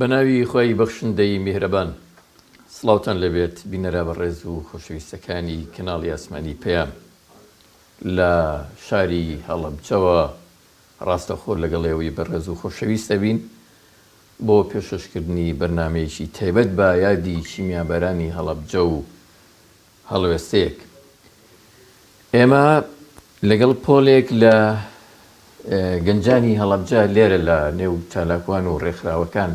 بەناوی خۆی بەخشندەی میهرەبان سڵاوتان لەبێت بینەرە بەڕێز و خۆشەویستەکانی کەناڵی ئاسمانی پەیام لە شاری هەڵەبجەوە ڕاستەخۆ لەگەڵێەوەی بەڕێز و خۆشەویستە بین بۆ پێشکەشکردنی بەرنامەیەکی تایبەت بە یادی شیمیابەرانی هەڵەبجە و هەڵوێستەیەک. ئێمە لەگەڵ پۆلێک لە گەنجانی هەڵەبجە لێرە لە نێو چالاکوان و ڕێکخراوەکان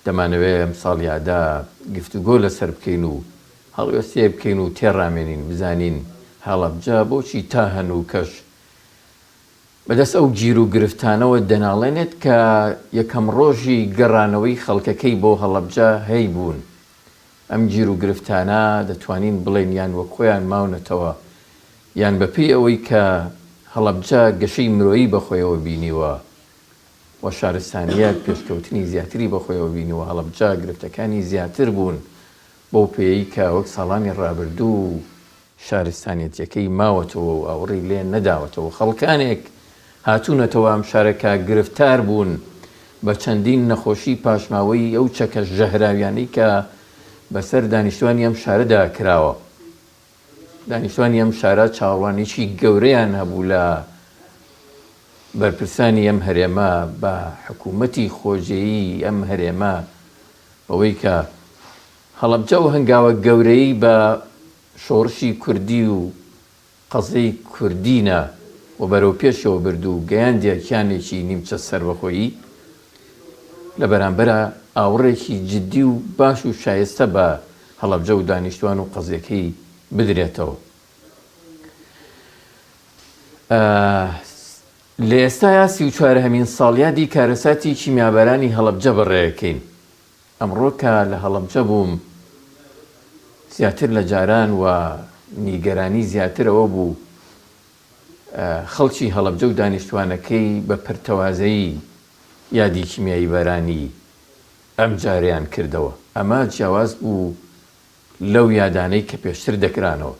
دەمانەوێت ئەم ساڵیادا گفتوگۆ لەسەر بکەین و هەڵوێستێ بکەین و تێڕامێنین بزانین هەڵەبجە بۆچی تا هەنوو کەش بەدەست ئەو گیر و گرفتانەوە دەناڵێنێت کە یەکەم ڕۆژی گەڕانەوەی خەڵکەکەی بۆ هەڵەبجە هەی بوون. ئەم گیر و گرفتانە دەتوانین بڵێن یان وەک خۆیان ماونەتەوە یان بەپێی ئەوەی کە هەڵەبجە گەشەی مرۆیی بەخۆیەوە بینیوە و شارستانیەت پێشکەوتنی زیاتری بەخۆیەوە بینیوە. هەڵەبجە گرفتەکانی زیاتر بوون بۆ پێی کە وەک ساڵانی ڕابردوو شارستانیەتەکەی ماوەتەوە و ئاوڕێی لێ نەداوەتەوە. خەڵکانێک هاتوونەتەوە ئەم شارەکە گرفتار بوون بە چەندین نەخۆشی پاشماوەی ئەو چەکە ژەهراویانەی کە بەسەر دانیشتوانی ئەم شارەدا کراوە. دانیشتوانی ئەم شارە چاوەڕوانێکی گەورەیان هەبوو لە بەرپرسانی ئەم هەرێمە بە حکوومەتی خۆجێیی ئەم هەرێمە بەوەی کە هەڵەبجە و هەنگاوە گەورەی بە شۆڕشی کوردی و قەزەی کوردینە و بەرەو پێشەوە بردو گەیاندیەکیانێکی نیمچە سەربەخۆیی لە بەرامبەرە ئاوڕێکی جددی و باش و شایستە بە هەڵەبجە و دانیشتوان و قەزیەکەی بدرێتەوە. لە ئێستایا 34هەمین ساڵیادی کارەساتی کیمیابەرانی هەڵەبجە بەڕێەکەین. ئەمڕۆ کە لە هەڵەبجە بووم زیاتر لە جاران و نیگەرانی زیاترەوە بوو خەڵکی هەڵەبجە و دانیشتوانەکەی بە پرتەوازەیی یادی کیمیایی بەرانی ئەم جاریان کردەوە. ئەمە جیاواز بوو لەو یادانەی کە پێشتر دەکرانەوە.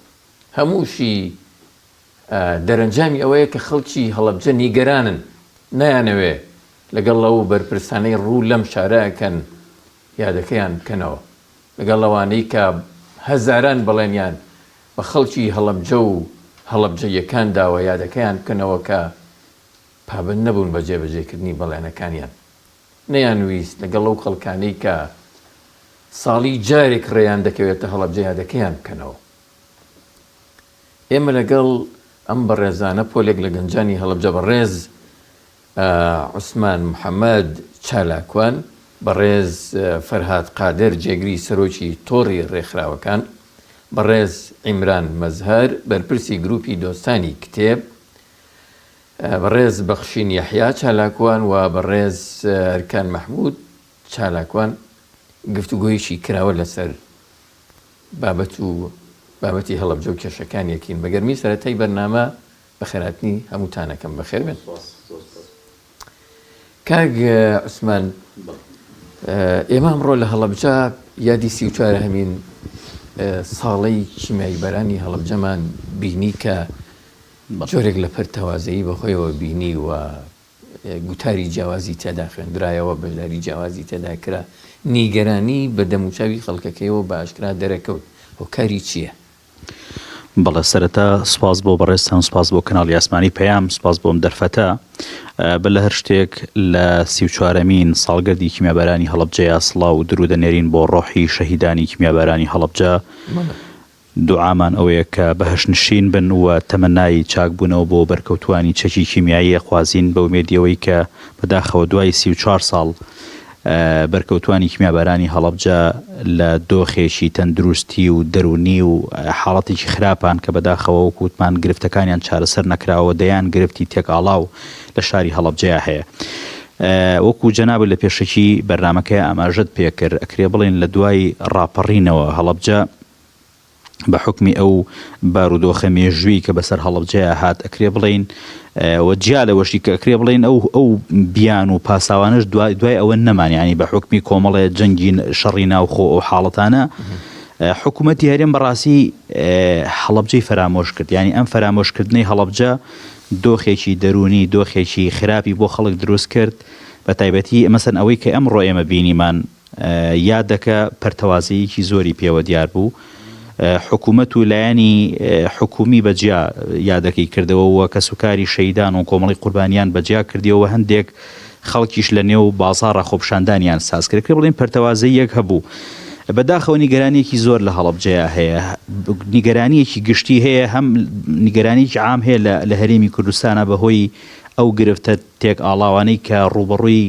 هەمووشی دەرەنجامی ئەوەیە کە خەڵکی هەڵەبجە نیگەرانن، نەیانەوێ لەگەڵ ئەو بەرپرسانەی ڕوو لەم شارەکەن یادەکەیان بکەنەوە، لەگەڵ ئەوانەی کە هەزاران بەڵێنیان بە خەڵکی هەڵەبجە و هەڵەبجەیەکان داوە یادەکەیان بکەنەوە کە پابند نەبوون بە جێبەجێکردنی بەڵێنەکانیان. نەیانویست لەگەڵ ئەو خەڵکانەی کە ساڵی جارێک ڕێیان دەکەوێتە هەڵەبجە یادەکەیان بکەنەوە. ئێمە لەگەڵ ئەم بەڕێزانە پۆلێک لە گەنجانی هەڵەبجە بەڕێز عوسمان محەممەد چالاکوان، بەڕێز فەرهاد قادر جێگری سەرۆکی تۆڕی ڕێکخراوەکان، بەڕێز عیمران مەزهەر بەرپرسی گروپی دۆستانی کتێب، بەڕێز بەخشین یەحیا چالاکوان و بەڕێز ئەرکان مەحموود چالاکوان گفتوگۆیەکی کراوە لەسەر بابەتی هەڵەبجە و کێشەکانیەکین. بەگەرمی سەرەتای بەرنامە بە خێراتنی هەمووتانەکەم بەخێر بێن. کاک عوسمان، ئێمە ئەمڕۆ لە هەڵەبجە یادی 34هەمین ساڵەی کیمیایی بەرانی هەڵەبجەمان بینی کە جۆرێک لە پەرتەوازەیی بەخۆیەوە بینی و گوتاری جیاوازی تێدا خوێندرایەوە، بەشداری جیاوازی تێدا کرا، نیگەرانی بە دەموچاوی خەڵکەکەیەوە بە ئاشکرا دەرەکەوت. هۆکاری چییە؟ بەڵێ سەرەتا سپاس بۆ بەڕێستان، سپاس بۆ کەناڵی ئاسمانی پەیام، سپاس بۆم دەرفەتە بە لە هەر شتێک لە 34هەمین ساڵگەردی کیمیابەرانی هەڵەبجەیە سڵاو و درود دەنێرین بۆ ڕۆحی شەهیدانی کیمیابەرانی هەڵەبجە. دوعامان ئەوەیە کە بەهەشنشین بن و تەمەنای چاکبوونەوە بۆ بەرکەوتوانی چەکی کیمیایی خوازین بە ومێدیەوەی کە بەداخەوە دوای 34 ساڵ بەرکەوتوانی کیمیابەرانی هەڵەبجە لە دۆخێکی تەندروستی و دەرونی و حاڵەتێکی خراپان کە بەداخەوە وەکوتمان گرفتەکانیان چارەسەر نەکراوە دەیان گرفتی تێکئاڵاو لە شاری هەڵەبجەیە هەیە. وەکو جەناب لە پێشەکی بەرنامەکەی ئاماژەت پێکرد ئەکرێ بڵێن لە دوای ڕاپەڕینەوە هەڵەبجە بە حکمی ئەو بارودۆخە مێژووی کە بەسەر هەڵەبجەیە هات ئەکرێ بڵێن و جیا لەوەشی کە ئەکرێ بڵێن ئەو بیان و پاساوانش دوای ئەوە نەمانیانی بە حکمی کۆمەڵێ جەنگی شەڕی ناوخۆ ئەو حاڵەتانە حکوومەتی هەرێم بەڕاستی هەڵەبجەی فرامۆش کرد. یعنی ئەم فرامۆشکردنەی هەڵەبجە دۆخێکی دەرونی، دۆخێکی خراپی بۆ خەڵک دروست کرد بە تایبەتی مەسەن ئەوەی کە ئەمڕۆ ئێمە بینیمان یادەکە پەرتەوازەیەکی زۆری پێوە دیار بوو حکوومەت و لایەنی حکومی بەجیا یادەکەی کردەوە کە سوکاری شەیدان و کۆمەڵی قوربانیان بەجیا کردیەوە هەندێک خەڵکیش لە نێو بازاڕە خۆپشاندانیان ساز کرد بڵین پەرتەوازەیەک هەبوو بەداخەوە نیگەرانیەکی زۆر لە هەڵەبجەیە هەیە نیگەرانیەکی گشتی هەیە هەم نیگەرانیی عام هەیە لە هەرێمی کوردستانە بەهۆی ئەو گرفتە تێک ئاڵاوانەی کە ڕوبەڕووی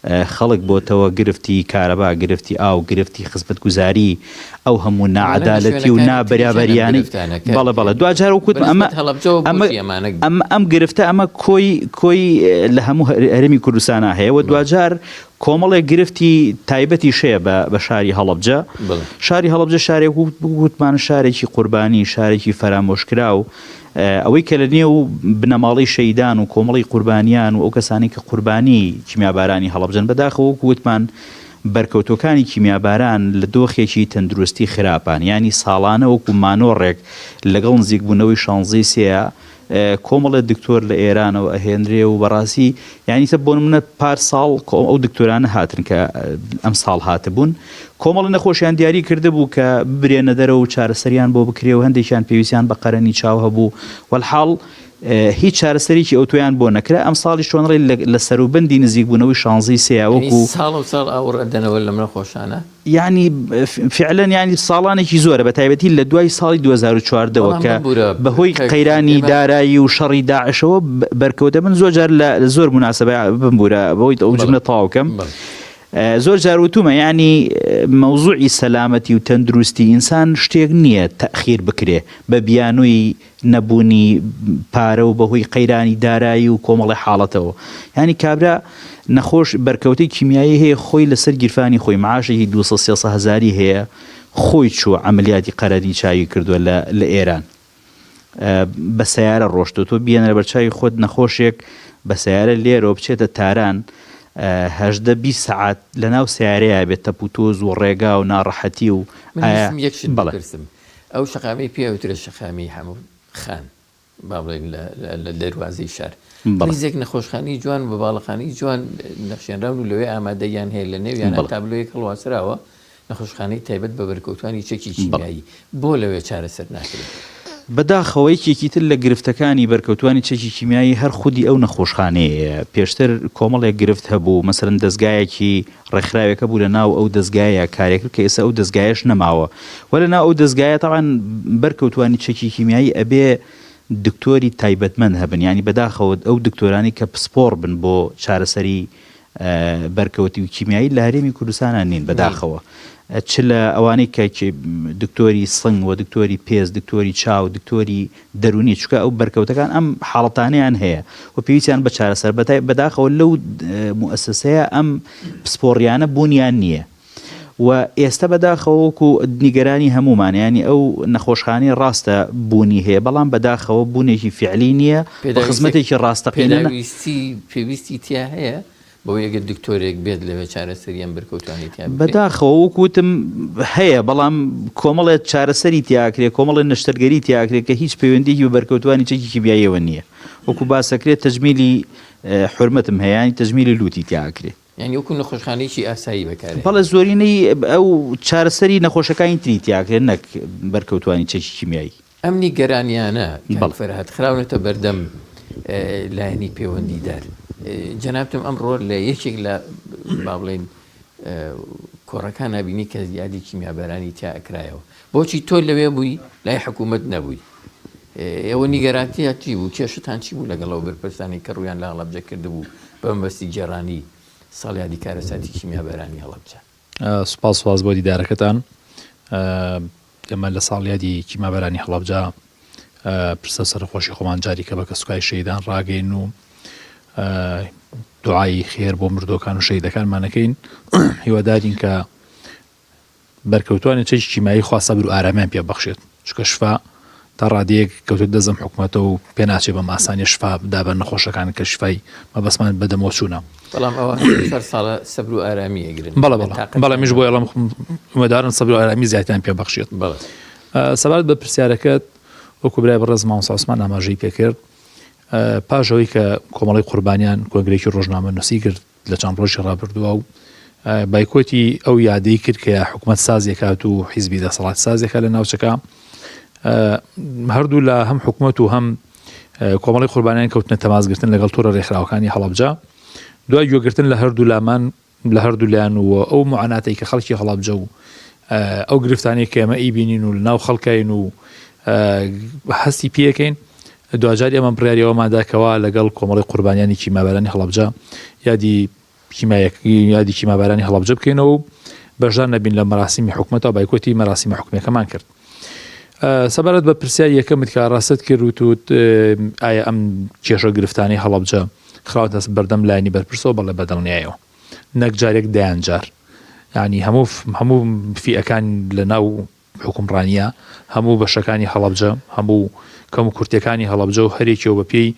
خەڵک بۆتەوە گرفتی کارەبا گرفتی ئاو گرفتی خزمەت گوزاری ئەو هەموو نەعەدالەتی و نابەرابەریانی بەڵێ دوجار وکوت ئەم گرفتە ئەمە کۆی لە هەموو هەرێمی کوردستانە هەیە و دوجار کۆمەڵێک گرفتی تایبەتی شەیە بە شاری هەڵەبجە شاری هەڵەبجە شارێک وتمان شارێکی قوربانی شارێکی فەرامۆشکرا و ئەوەی کە لە نێو بنەماڵی شەیدان و کۆمەڵی قوربانیان و ئەو کەسانی کە قوربانی کیمیابارانی هەڵەبجەن بەداخەوە وتمان بەرکەوتۆکانی کیمیاباران لە دۆخێکی تەندروستی خراپان ینی ساڵانە وەکو مانۆڕێک لەگەڵ نزیکبوونەوەی شانزەی سێە کۆمەڵە دکتۆر لە ئێرانەوە ئەهێنرێ و بەڕاستی یعنی بۆ نمونە پار ساڵ ئەو دکتۆرانە هاتن کە ئەم ساڵ هاتبوون کۆمەڵ نەخۆشیان دیاری کرده بوو کە ببرێنە دەرەوە و چارەسەریان بۆ بکرێ و هەندێکیان پێویستیان بە قەرەنی چاو هەبوو وەڵحاڵ هیچ چارەسەرێکی ئەو تۆیان بۆ نەکرا ئەم ساڵی شۆنڕێ لە سەروبەندی نزیکبوونەوەی شانزەی سێ وەکو ساڵ ئەوڕدەنەوە لەم نەخۆشانە یعنی فعلا ینی ساڵانێکی زۆرە بە تایبەتی لە دوای ساڵی 2014ەوە کە بەهۆی قەیرانی دارایی و شەڕی داعشەوە بەرکەوتە من زۆر جار لە زۆر مناسبە بمبورە بەهۆی ئەو جملە تەواوکەم زۆر جار وتومە ینی مەوزوعی سەلامەتی و تەندروستی ئینسان شتێک نییە تەخیر بکرێ بە بیانووی نەبوونی پارە و بەهۆی قەیرانی دارایی و کۆمەڵی حاڵەتەوە ینی کابرا نەخۆش بەرکەوتەی کیمیایی هەیە خۆی لەسەر گیرفانی خۆی معاشێکی 200 هەزاری هەیە خۆی چوە عملیاتی قەرەری چاوی کردووە لە ئێران بە سەیارە ڕۆشتۆ تۆ بێنە بەرچاوی خۆت نەخۆشێک بە سەیارە لێرە بچێتە تاران 18-20 ساعت لە ناو سیارەیە بێت تەپوتۆز و ڕێگا و ناڕەحەتی و بەڵێ ئەو شەقامی پێوترە شەقامی هەموو خان با بڵێن لە دەروازەی شار ریزێک نەخۆشخانی جوان بە باڵەخانی جوان نەخشێنراون و لەوێ ئامادەیان هەیە لە نێویان تابلۆیەک هەڵواسراوە نەخۆشخانەی تایبەت بە بەرکەوتوانی چەکی کیمیایی بۆ لەوێ چارەسەر ناکرێت بەداخەوەیکێکی تر لە گرفتەکانی بەرکەوتوانی چەکی کیمیایی هەر خودی ئەو نەخۆشخانەیە پێشتر کۆمەڵێک گرفت هەبوو مەسەرەن دەستگایەکی ڕێکخراوێکە بوو لە ناو ئەو دەستگایە کارێکرد کە ئێستا ئەو دەستگایش نەماوە وە لە ناو ئەو دەستگایە تاوان بەرکەوتوانی چەکی کیمیایی ئەبێ دکتۆری تایبەتمەند هەبن ینی بەداخەوە ئەو دکتۆرانی کە پسپۆڕ بن بۆ چارەسەری بەرکەوتی و کیمیایی لە هەرێمی کوردستانە نین بەداخەوە چ لە ئەوانەی کە دکتۆری سنگ و دکتۆری پێز دکتۆری چاو دکتۆری دەرونی چکە ئەو بەرکەوتەکان ئەم حاڵەتانیان هەیە و پێویستیان بە چارەسەر بەداخەوە لەو موسسەیە ئەم پسپۆڕیانە بوونیان نییە و ئێستا بەداخەوەکو نیگەرانی هەمومانیانی ئەو نەخۆشخانەی ڕاستە بوونی هەیە بەڵام بەداخەوە بوونێکی فعلی نییە بە خزمەتێکی ڕاستەقینە پێویستی تیا هەیە بۆ یەگە دکتۆرێک بێت لەوێ چارەسەریان بەرکەوتوانی تیا بەداخەوە وەکوتم هەیە بەڵام کۆمەڵێت چارەسەری تیاکرێت کۆمەڵی نەشتەرگەری تیاکرێت کە هیچ پەیوەندیی بە بەرکەوتوانی چەکی کیمیاییەوە نییە وەکو باسەکرێت تەجمیلی حرمەتم هەیە تەجمیلی لوتی تیاکرێت یعنی وەکو نەخۆشخانەیەکی ئاسایی بەکارێت بەڵێ زۆرینەی ئەو چارەسەری نەخۆشەکانی تری تیاکرێت نەک بەرکەوتوانی چەکی کیمیایی ئەمنی گەرانیانە فەرهاد خراونەتە بەردەم لایەنی پەیوەندیدار جەنابتم ئەمڕۆ لە یەکێک لە با بڵێن کۆڕەکان نبینی کە زیادی کیمیابەرانی تیا ئەکرایەوە بۆچی تۆ لەوێ بووی لای حکوومەت نەبووی ئێوە نیگەرانتیە چی بوو کێشتان چی بوو لەگەڵەوە بەرپرسانی کە ڕویان لە هەڵەبجە کردبوو بە مەبەستی گێڕانی ساڵیادی کارەساتی کیمیابەرانی هەڵەبجە سوپاس بۆ دیدارەکەتان ئێمە لە ساڵیادی کیمیابەرانی هەڵەبجە پرسە سەرخۆشی خۆمان جاری کە بە کەسوکای شەیدان ڕاگەین و دوعای خێر بۆ مردۆکان و شەیدەکانمانەکەین هیوادارین کە بەرکەوتوانی چەکی کیمیایی خوا سەبر و ئارامیان پێ بەخشێت چونکە شفا تا ڕادەیەک کەوتێت دەزم حکوومەتە و پێ ناچێت بەم ئاسانی شفا بدابە نەخۆشەکان کە شفای مەبەسمان بەدەمەوە چوونە بەڵام ئەوە ساڵە سەبر و ئارامی ئەگرن بەڵێ میش بۆ ئەڵام ئومێدارن سەبر و ئارامی زیاتیان پێ بەخشێت سەبارەت بە پرسیارەکەت وەکو برای بەڕێز مامۆستا عوسمان ئاماژەی پێکرد پاشەوەی کە کۆمەڵی قوربانیان کۆنگرێکی ڕۆژنامە نووسی کرد لە چەند ڕۆژی ڕابردووە و بایکۆتی ئەو یادەی کرد کە حکوومەت سازێکات و حیزبی دەسەڵات سازێکە لە ناوچەکە هەردوو لە هەم حکوومەت و هەم کۆمەڵی قوربانیان کەوتنە تەماسگرتن لەگەڵ تۆرە ڕێکخراوەکانی هەڵەبجە دوای گوێگرتن لە هەردوو لامان لە هەردوو لایەن و ئەو معاناتەی کە خەڵکی هەڵەبجە و ئەو گرفتانەی کە ئێمە ئیبینین و لەناو خەڵکین و هەستی پێکەین دوجار ئێمە بڕیاریەوەماداکەوە لەگەڵ کۆمەڵی قوربانیانی کیمابارانی هەڵەبجە یادی کیمابارانی هەڵەبجە بکەینەوە و بەشدار نەبین لە مەراسیمی حکوومەتەوە بایکۆتی مەراسیمە حکوومەکەمان کرد. سەبارەت بە پرسیار یەکەمت کە ڕاست کرد و توت ئایا ئەم کێشە گرفتانی هەڵەبجە خراوەتە بەردەم لایانی بەرپرسەوە بەڵێ بەدڵنیایەوە نەک جارێک دەیان جار یعنی هەموو فیئەکان لە ناو حکومڕانیە هەموو بەشەکانی هەڵەبجە هەموو کەم و کورتەکانی هەڵەبجە و هەرێکەوە بە پێی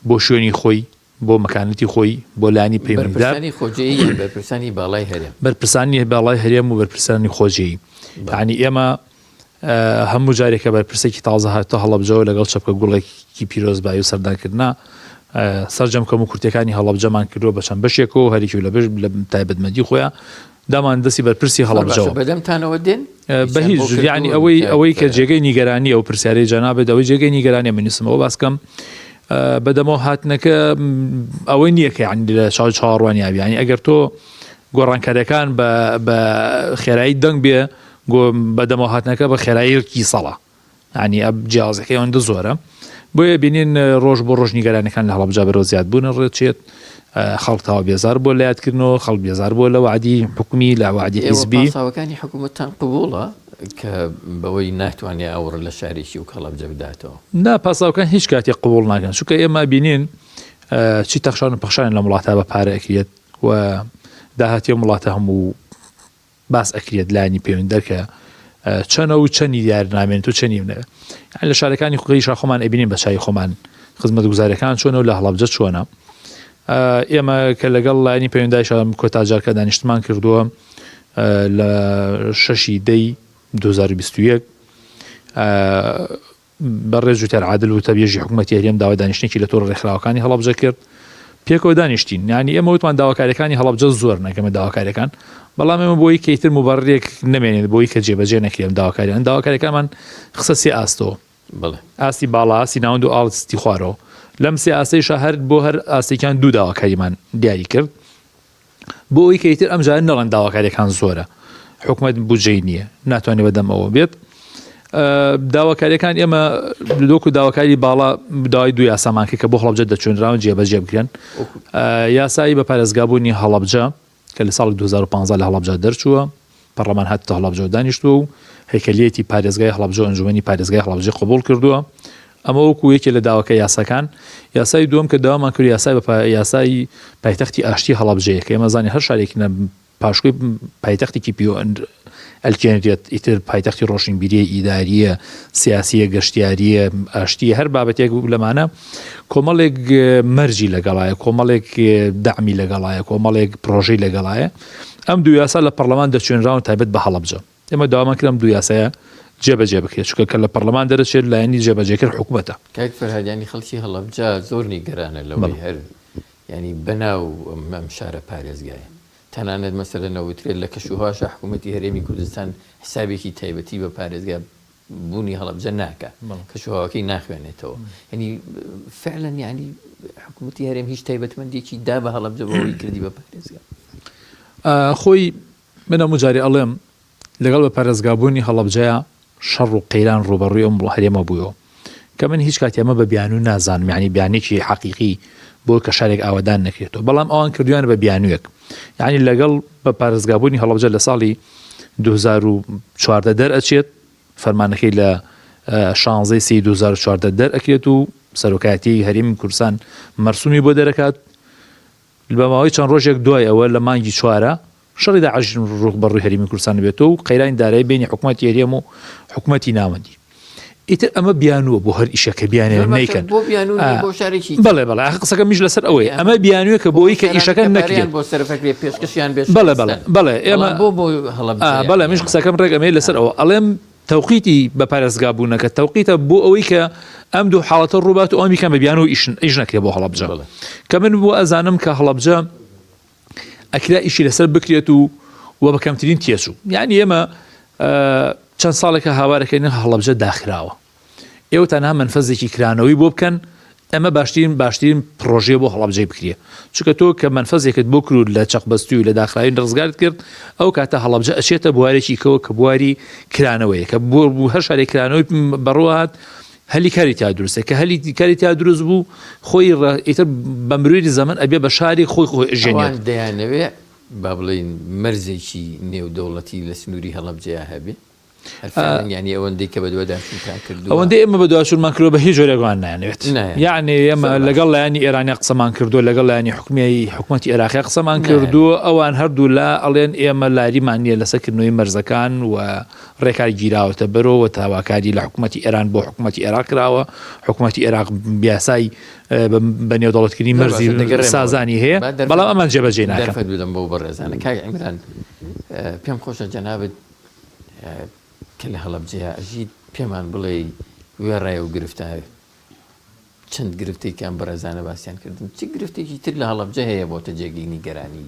بۆ شوێنی خۆی بۆ مەکانەتی خۆی بۆ لانی پەیوەندیدار بەرپرسانی باڵای هەرێم بەرپرسانی باڵای هەرێم و بەرپرسانی خۆجێی یعنی ئێمە هەموو جارێکە بەرپرسێکی تازە هاتۆ هەڵەبجەوە لەگەڵ چەپکە گوڵێکی پیرۆزبایی و سەردانکردنا سەرجەم کەم و کورتەکانی هەڵەبجەمان کردو بە چەند بەشێکەوە هەریکی لە بەش لە تایبەتمەندی خۆیان دامان دەستی بەرپرسی هەڵەبجەوە بەدەمتانەوە دێن بە هیچ یعنی ئەوەی کە جێگەی نیگەرانی ئەو پرسیارەی جەنابێت ئەوەی جێگەی نیگەرانی منیسمەوە باسکەم بەدەمەوە هاتنەکە ئەوەی نییە کە یعنی لە چاوەڕوانیابی ینی ئەگەر تۆ گۆڕانکاریەکان بە خێرایی دەنگ بێ بەدەمەوە هاتنەکە بە خێراییکی سەڵە ینی ئەب جیازەکەی ئەوەندە زۆرە بۆیە بینین ڕۆژ بۆ ڕۆژ نیگەرانەکان لە هەڵەبجە بەرەو زیاد بوون ڕێچێت خەڵکتەوە بێزار بۆ لە یادکردنەوە خەڵک بێزار بۆ لە وعدی حکومی لە وعدی حیزبی پاساوەکانی حکوومەتتان قبوڵە کە بەوەی ناتوانێت ئەوڕە لە شارێکی و هەڵەبجە بداتەوە نا پاساوەکان هیچ کاتی قبول ناکەن چونکە ئێمە بینین چی تەخشان و پەخشان لە وڵاتە بە پارە ئەکرێت و داهاتی وڵاتە هەموو باس ئەکرێت لانی پەیوەندیدار کە چەنە و چەندی دیارنامێن و چەنی منە لە شارەکانی خۆیشا خۆمان ئەبینین بە چای خۆمان خزمەت گوزارەکان چۆنە و لە هەڵەبجە چۆنە ئێمە کە لەگەڵ لایانی پەیوەندیداریش کۆتاجارکە دانیشتمان کردووە لە 6 دەی 2021 بەڕێز جوتیار عادل و تەبێژی حکوومەتی هەرێم داوای دانیشتێکی لە تۆڕ ڕێکخراوەکانی هەڵەبجە کرد پێکەوە دانیشتین یعنی ئێمە وتمان داواکاریەکانی هەڵەبجە زۆر نەکەمە داواکاریەکان بەڵام ئێمە بۆی کەیتر مبەڕێک نەمێنێت بۆی کە جێبەجێ نەکرێن داواکاریەکانمان خسە سێ ئاستەوە ئاستی باڵا ئاستی ناوەند و ئاستی خوارەوە لەم سێ ئاستەیشە هەر بۆ هەر ئاستێکیان دوو داواکاریمان دیاری کرد بۆ ئەوی کەیتر ئەم جار نەڵەن داواکاریەکان زۆرە حکوومەت بودجەی نییە ناتوانێت بەدەمەوە بێت داواکاریەکان ئێمە دۆکو داواکاری باڵا داوای دوو یاسامان کە بۆ هەڵەبجە دەچێنراون جێبەجێ بکرێن یاسایی بە پارێزگابوونی هەڵەبجە کە لە ساڵی 2015 لە هەڵەبجە دەرچووە پەرلەمان هاتتە هەڵەبجە دانیشتووە و هەیکەلیەتی پارێزگای هەڵەبجە ئەنجومەنی پارێزگای هەڵەبجە قبول کردووە ئەمە وەکو یەکێ لە داواکە یاساکان یاسای دووەم کە داوامان کرد یاسای پایتەختی ئاشتی هەڵەبجەیە کە ئێمە زانانی هەر شارێکی پاشکۆی پایتەختێکی ئەلکێنرێت ئیتر پایتەختی ڕۆشنبیریە ئیداریە سیاسیە گەشتیاریە ئاشتیە هەر بابەتێک لەمانە کۆمەڵێک مەرجی لەگەڵایە کۆمەڵێک دامی لەگەڵایە کۆمەڵێک پرۆژەی لەگەڵایە ئەم دوو یاسا لە پەرلەمان دەچێنراون تایبەت بە هەڵەبجە ئێمە داوامان کردم دوو یاسایە جێبەجێ بکرێت چونکە کە لە پەرلەمان دەرەچێت لایەنی جێبەجێکرد حکوومەتە کاک فەرهادیانی خەڵکی هەڵەبجە زۆر نیگەرانە لەوەی هەر ینی بەناو ئەم شارە پارێزگایە تەنانەت مەسەلەن ئەوترێت لە کەشوهاشە حکوومەتی هەرێمی کوردستان حسابێکی تایبەتی بە پارێزگا بوونی هەڵەبجە ناکە کەشوهاوەکەی ناخوێنێتەوە ینی فعلا ینی حکوومەتی هەرێم هیچ تایبەتمەندێکی دا بە هەڵەبجە بەوەی کردی بە پارێزگا خۆی من هەموو جارێ ئەڵێم لەگەڵ بە پارێزگابوونی هەڵەبجەیە شەڕ و قەیران ڕوبەڕووی ئەم هەرێمە بوویەوە کە من هیچ کاتی ئەمە بە بیانوو نازانم یعنی بیانێکی حەقیقی بۆ کە شارێک ئاوادان نەکرێتەوە بەڵام ئەوان کردویان بە بیانوویەک یعنی لەگەڵ بە پارێزگابوونی هەڵەبجە لە ساڵی 2014 دەرئەچێت فەرمانەکەی لە 16 2014 دەرئەکرێت و سەرۆکایەتی هەرێمی کوردستان مەرسومی بۆ دەرەکات بە ماوەی چەند ڕۆژێک دوای ئەوە لە مانگی 4 شەڕی داعش ڕوخبەڕووی هەرێمی کوردستان بێتەوە و قەیرانی دارایی بینی حکوومەتی هەرێم و حکوومەتی ناوەندی ئیتر ئەمە بیانووە بۆ هەر ئیشەکە بیانێ نەیکەن بەڵێ بەڵێ قسەکە میش لەسەر ئەوەی ئەمە بیانووە کە بۆی کە ئیشەکە نەکرێت بەڵێ ئێمە بەڵێ میش قسەکەم ڕێگەمەی لەسەر ئەوە ئەڵێم تەوقیتی بە پارێزگابوونەکە تەوقیتە بۆ ئەوەی کە ئەم دوو حاڵەتە ڕووبات و ئەمیکان بە بیانەوە ئیش نەکرێت بۆ هەڵەبجە کە من بۆ ئەزانم کە هەڵەبجە ئەکرا ئیشی لەسەر بکرێت و وە بەکەمترین تێچوو یعنی ئێمە چەند ساڵێکە هاوارەکەین هەڵەبجە داخراوە ئێوە تەنها منفەزێکی کرانەوەی بۆ بکەن ئەمە باشترین پرۆژێ بۆ هەڵەبجەی بکرێ چونکە تۆ کە منفەزێکت بۆ کرد لە چەقبەستی و لە داخراوی ڕزگارت کرد ئەو کاتە هەڵەبجە ئەچێتە بوارێکی کەوە کە بواری کرانەوەیە کە بۆ هەر شارێک کرانەوەی بەڕوات هەلی کاری تا دروستە کە هەلی کاری تا دروست بوو خۆی ئیتر بە مروری زەمن ئەبێ بە شاری خۆی ژێنێت دەیانەوێ با بڵین مەرزێکی نێودەوڵەتی لە سنووری هەڵەبجەیە هەبێ ینی ئەوەندەی کە بە دووەداشتان کردو ئەوەندەی ئێمە بە دواشتمان کردو بە هیچ جۆرێکوان نایەنێت یعنی ئێمە لەگەڵ لایانی ئێرانی قسەمان کردو لەگەڵ لایانی حکوومەتی عێراقی قسەمان کردو ئەوان هەردوو لا ئەڵێن ئێمە لاریمان نییە لەسەرکردنەوەی مەرزەکان و ڕێکاری گیراوەتە بەرەوە تاواکاری لە حکوومەتی ئێران بۆ حکوومەتی عێراق کراوە حکوومەتی عێراق بیاسای بە نێودەوڵەتکردنی مەرزی سازانی هەیە بەڵام ئەمان جێبەجێ ناکەن بدەم بۆ بەڕێزانە کاک عیمران پێم خۆشە جەنابەت کە لە هەڵەبجەیە ئەژیت پێمان بڵێ وێڕایە و گرفتە چەند گرفتێکیان بەڕێزانە باسییان کردن چی گرفتێکی تر لە هەڵەبجە هەیە بۆتە جێگەی نیگەرانی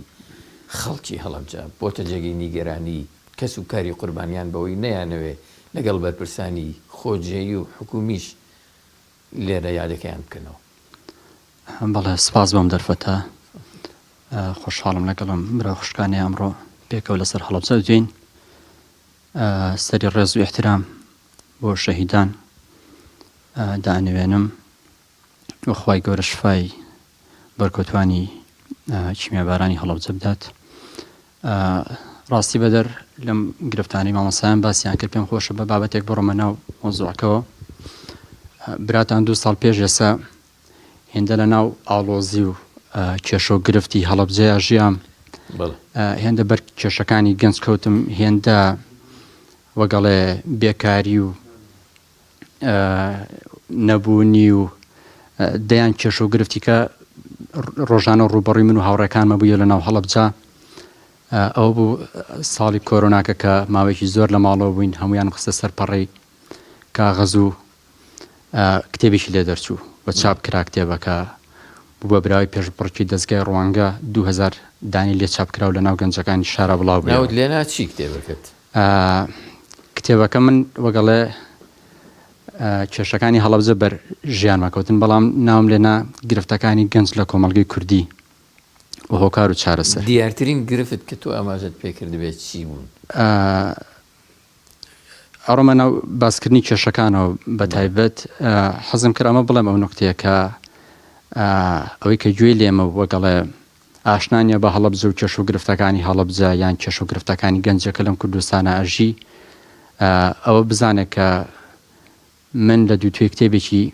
خەڵکی هەڵەبجە بۆتە جێگەی نیگەرانی کەس و کاری قوربانیان بەوەی نەیانەوێ لەگەڵ بەرپرسانی خۆجێی و حکومیش لێرە یادەکەیان بکەنەوە بەڵێ سپاس بۆم دەرفەتە خۆشحاڵم لەگەڵم برا خوشکانی ئەمڕۆ پێکەوە لەسەر هەڵەبجە دوین سەری ڕێز و احترام بۆ شەهیدان دانوێنم وەخوای گەورە شفای بەرکەوتوانی کیمیابارانی هەڵەبجە بدات ڕاستی بەدەر لەم گرفتانی مامۆسایان باسییان کرد پێم خۆشە بە بابەتێک بڕۆمە ناو مۆزوعەکەەوە براتان 2 ساڵ پێش ئێستا هێندە لە ناو ئاڵۆزی و کێشە و گرفتی هەڵەبجەیە ژیام هێندە بەر کێشەکانی گەنج کەوتم هێندە وەگەڵێ بێکاری و نەبوونی و دەیان کێشە و گرفتیکە ڕۆژانە ڕوبەڕی من و هاوڕێکانمە بووە لە ناو هەڵەبجە ئەو بوو ساڵی کۆرۆناکە کە ماوەیەکی زۆر لە ماڵەوە بووین هەمویان خستە سەرپەڕی کاغەز و کتێبێکی لێ دەرچوو بە چاپ کرا کتێبەکە بووە براوی پێشبڕکی دەستگای ڕوانگە 2000 دانی لێ چاپکراو لە ناو گەنجەکانی شارە بڵاو ناوت لێ ناچی کتێبەکەت کتێبەکە من وەگەڵێ کێشەکانی هەڵەبجە بەر ژیانمە کەوتن بەڵام ناوم لێنا گرفتەکانی گەنج لە کۆمەڵگەی کوردی و هۆکار و چارەسەر دیارترین گرفت کە تۆ ئاماژەت پێکرد بێت چی بوون ئەڕۆمە ناو باسکردنی کێشەکانەوە بە تایبەت حەزم کرد ئەمە بڵێم ئەو نقطەیە کە ئەوەی کە گوێی لێمە وەگەڵێ ئاشنانیە بە هەڵەبجە و کێش و گرفتەکانی هەڵەبجە یان کێش و گرفتەکانی گەنجەکە لەم کوردستانە ئەژی ئەوە بزانێت کە من لە دوو توێ کتێبێکی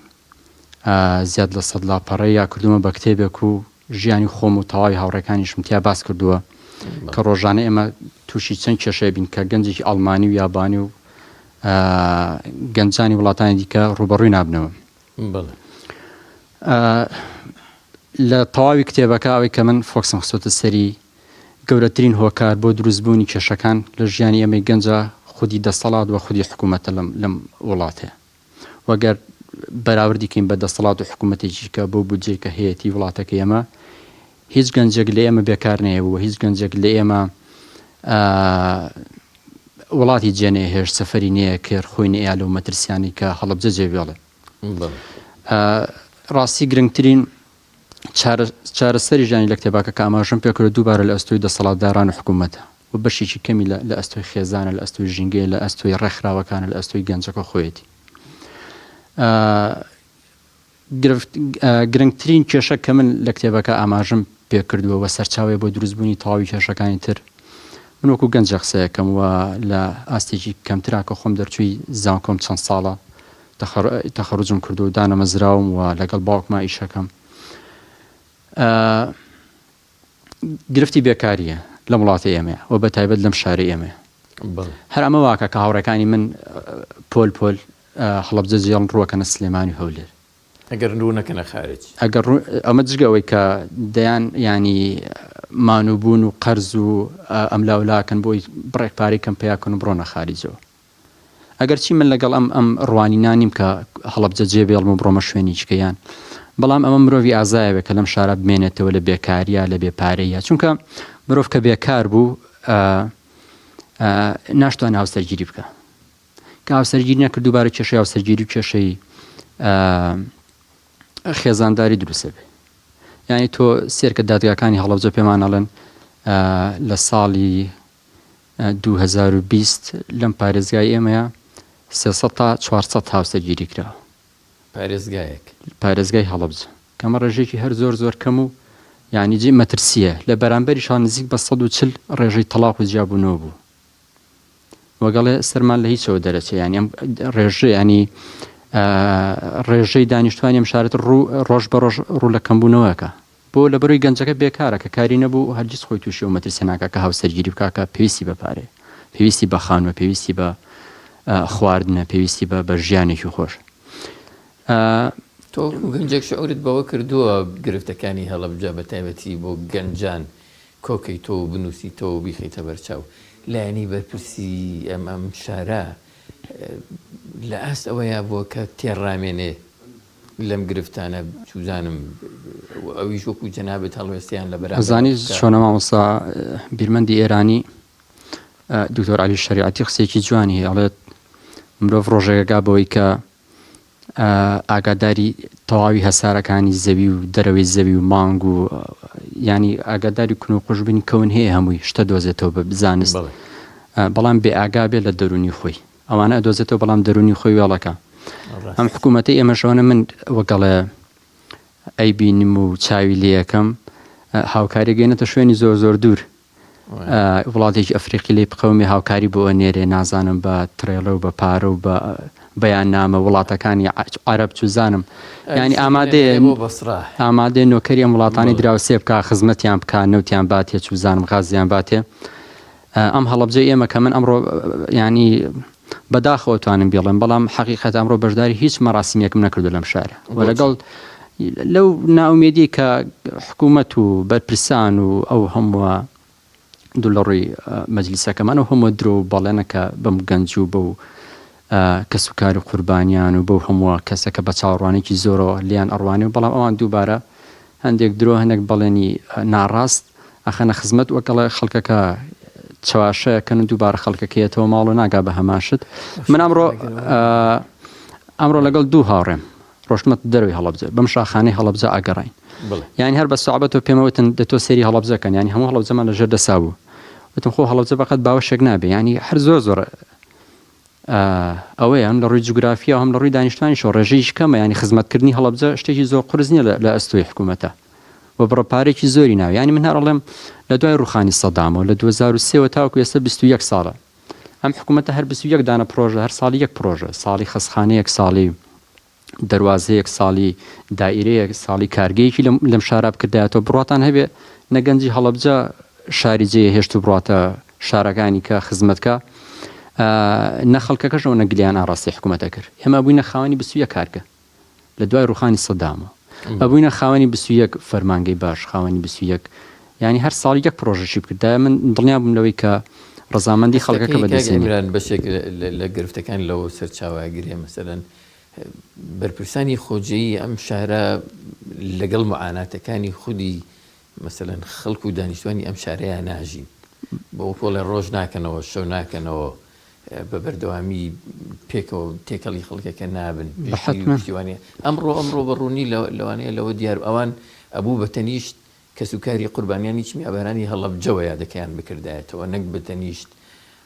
زیاد لە 100 لاپەڕەی یا کردومە بە کتێبێک و ژیانی خۆم و تەواوی هاوڕێکانیشم تیا باس کردووە کە ڕۆژانە ئێمە تووشی چەند کێشەیە بین کە گەنجێکی ئەڵمانی و یابانی و گەنجانی وڵاتانی دیکە ڕوبەڕووی نابنەوە لە تەواوی کتێبەکە ئەوەی کە من فۆکسم خستۆتە سەری گەورەترین هۆکار بۆ دروستبوونی کێشەکان لە ژیانی ئەمەی گەنجە خودی دەسەڵات و خودی حکوومەتە لەم وڵاتەیە وەگەر بەراوردیکەین بە دەسەڵات و حکوومەتێکی کە بۆ بودجەی کە هەیەی وڵاتەکە ئێمە هیچ گەنجێک لە ئێمە بێکار نەیەبووە هیچ گەنجێک لە ئێمە وڵاتی جێنێ هێش سەفەری نییە کرد خۆی نەیە لەو مەترسیانی کە هەڵەبجە جێبێڵێ ڕاستی گرنگترین چارەسەری ژیانی لە کتێباکە کە ئاماژەم پێکرد دووبارە لە ئەستۆی دەسەڵاتداران و حکوومەتە و بەشێکی کەمی لە ئەستۆی خێزانە لە ئەستۆی ژینگەی لە ئەستۆی ڕێکخراوەکانە لە ئەستۆی گەنجەکە خۆیەتی گرنگترین کێشە کە من لە کتێبەکە ئاماژەم پێکردووە وە سەرچاوی بۆ دروستبوونی تەواوی کێشەکانی تر من وەکو گەنجە قسەیەکەم وە لە ئاستێکی کەمترا کە خۆم دەرچووی زانکۆم چەند ساڵە تەخەڕوجم کردو و دانەمەزراوم و لەگەڵ باوکما ئیشەکەم گرفتی بێکاریە لە وڵاتی ئێمە و بە تایبەت لەم شاری ئێمە هەر ئەمە واکە کە هاوڕەکانی من پۆل هەڵەبجە جێڵن ڕووەکەنە سلێمانی هەولێر ئەگەر ڕوونەکەنە خارج ئەگەر ئەمە جگەوەی کە دەیان ینی مانوبوون و قەرز و ئەملاولاکەن بۆی بڕێک پارەی کەم پیاکەن و بڕۆنە خارجەوە ئەگەر چی من لەگەڵ ئەم ڕوانینانیم کە هەڵەبجە جێبێڵم و بڕۆمە شوێنی چکەیان بەڵام ئەمە مرۆڤی ئازایەوە کە لەم شارە بمێنێتەوە لە بێکاریە لە بێپارەیە چونکە مرۆڤ کە بێکار بوو ناشتوانە هاوسەرگیری بکە کە هاوسەرگیری نەکرد دووبارە کێشەی هاوسەرگیری و کێشەی خێزانداری دروستە بێ یعنی تۆ سێرکە دادگاکانی هەڵەبجە پێمان ئەڵێن لە ساڵی 2020 لەم پارێزگای ئێمەیە 300 تا 400 هاوسەرگیری کراوە پارێزگای هەڵەبجە کەمە ڕێژێکی هەر زۆر کەم و یعنی جێ مەترسیە لە بەرامبەریشان نزیک بە 140 ڕێژەی تەلاق و جیابوونەوە بوو وەگەڵێ سەرمان لە هیچەوە دەرەچێ ینی ئەم ڕێژە ینی ڕێژەی دانیشتوانی ئەم شارەت ڕۆژ بە ڕۆژ ڕوو لە کەمبوونەوەکە بۆ لە بەرۆی گەنجەکە بێکارە کە کاری نەبوو هەرگیز خۆی تووشی و مەترسیە ناکە کە هاوسەرگیری بکاکە پێویستی بە پارێ پێویستی بە خانوە پێویستی بە خواردنە پێویستی بە ژیانێکی خۆش تۆ گەنجێک شعورت بەوە کردووە گرفتەکانی هەڵەبجە بە تایبەتی بۆ گەنجان کۆکەی تۆ بنووسی تۆ بیخیتە بەرچاو لایەنی بەرپرسی ئەم شارە لە ئاست ئەوەیە بۆ کە تێڕامێنێ لەم گرفتانە چوزانم ئەویش وەکو جەنابێت هەڵوێستیان لە بەرامبەر زانی چۆنە مامۆستا بیرمەندی ئێرانی دکتۆر عەلی شەریعەتی قسێکی جوانی هەیە ئەڵێت مرۆڤ ڕۆژێکەکە بەوەی کە ئاگاداری تەواوی هەسارەکانی زەوی و دەرەوەی زەوی و مانگ و ینی ئاگاداری کون و قوشببوونی کەون هەیە هەمووی شتە دۆزێتەوە بە بزانست بەڵام بێ ئاگا بێت لە دەرونی خۆی ئەوانە ئەدۆزێتەوە بەڵام دەرونی خۆی وێڵەکە ئەم حکوومەتی ئێمەشەوەنە من وەگەڵێ ئەی بینیم و چاوی لێ یەکەم هاوکاری گەێنێتە شوێنی زۆر دوور وڵاتێکی ئەفریقی لێ بقەومی هاوکاری بۆ نێرێ نازانم بە ترێڵە و بە پارە و بە بەیان نامە وڵاتەکانی عەرەب چوزانم ینی ئامادێ نۆکەری ئەم وڵاتانی دراوسێ بکە خزمەتیان بکە نەوتیان باتێ چوزانم غازیان باتێ ئەم هەڵەبجە ئێمە کە من ئەمڕۆ ینی بەداخەوە توانم بێڵێم بەڵام حەقیقەت ئەمڕۆ بەشداری هیچ مەراسیمێکم نەکردو لەم شارە و لەگەڵ لەو ناومێدی کە حکوومەت و بەرپرسان و ئەو هەمووە دوو لە ڕووی مەجلیسەکەمان و هەموو درۆ و بەڵێنەکە بەم گەنج و بەو کەسوکاری قوربانیان و بەو هەمووە کەسەکە بە چاوەڕوانێکی زۆرەوە لیان ئەڕوانی و بەڵام ئەوان دووبارە هەندێک درۆ هەندێک بەڵێنی ناڕاست ئەخەنە خزمەت وەکەڵە خەڵکەکە چواشەیەکەن و دووبارە خەڵکەکەیەتەوە ماڵ و ناگا بە هەماشت من ئەمڕۆ لەگەڵ دوو هاوڕێم ڕۆشتمە دەروی هەڵەبجە بەم شاخانەی هەڵەبجە ئاگەڕین یعنی هەر بە سوعبەتەوە پێمەوتن دەتۆ سێری هەڵەبجەکەن ینی هەموو هەڵەبجەمان لەژێر دەسا بوو وتم خۆ هەڵەبجە بەقەت باوەشێک نابێ ینی هەر زۆر ئەوەیە هەم لە ڕووی جوگرافیا هەم لە ڕووی دانیشتوانی شۆ ڕێژەیەکی کەمە ینی خزمەتکردنی هەڵەبجە شتێکی زۆر قورس نییە لە ئەستۆی حکوومەتە و بڕەپارێکی زۆری ناوی ینی من هەڕڵێم لە دوای ڕوخانی سەدامەوە لە 2023 تاوەکو ئێستا 21 ساڵە ئەم حکوومەتە هەر 21 دانە پرۆژە هەر ساڵی یەک پرۆژە ساڵی خەسخانەیەک ساڵی دەواازەیەک ساڵی دائیرەیەک ساڵی کارگەیەکی لەم شارە بکردایەتەوە بڕاتان هەبێ نەگەنجی هەڵەبجە شاری جێ هێشت و بڕاتە شارەکانی کە خزمەتکە نەخەڵکەکەشەوە نەگلیان ئاڕاستی حکوومەتە کرد ئێمە بووینە خاوەنی 21 کارگە لە دوای ڕوخانی سەدامەوە ئەبووینە خاوەنی 21 فەرمانگەی باش خاوەنی 21 ینی هەر ساڵی یەک پرۆژەشی بکردای من دڵنیا بووم لەوەی کە ڕەزامەندی خەڵکەکە بەدەستێنێت بەشێک لە گرفتەکان لەوە سەرچاوەگیرێ مەسەلەن بەرپرسانی خۆجێیی ئەم شارە لەگەڵ معاناتەکانی خودی مەسەلەن خەڵک و دانیشتوانی ئەم شارەیە ناژین بۆ کۆڵێ ڕۆژ ناکەنەوە شەو ناکەنەوە بە بەردەوامی پێکەوە تێکەڵی خەڵکەکە نابن ئەمڕۆ بەڕوونی لەوانەیە لەوە دیار ئەوان ئەبوو بە تەنیشت کەسوکاری قوربانیانی چمیابەرانی هەڵەبجەوە یادەکەیان بکردایەتەوە نەک بە تەنیشت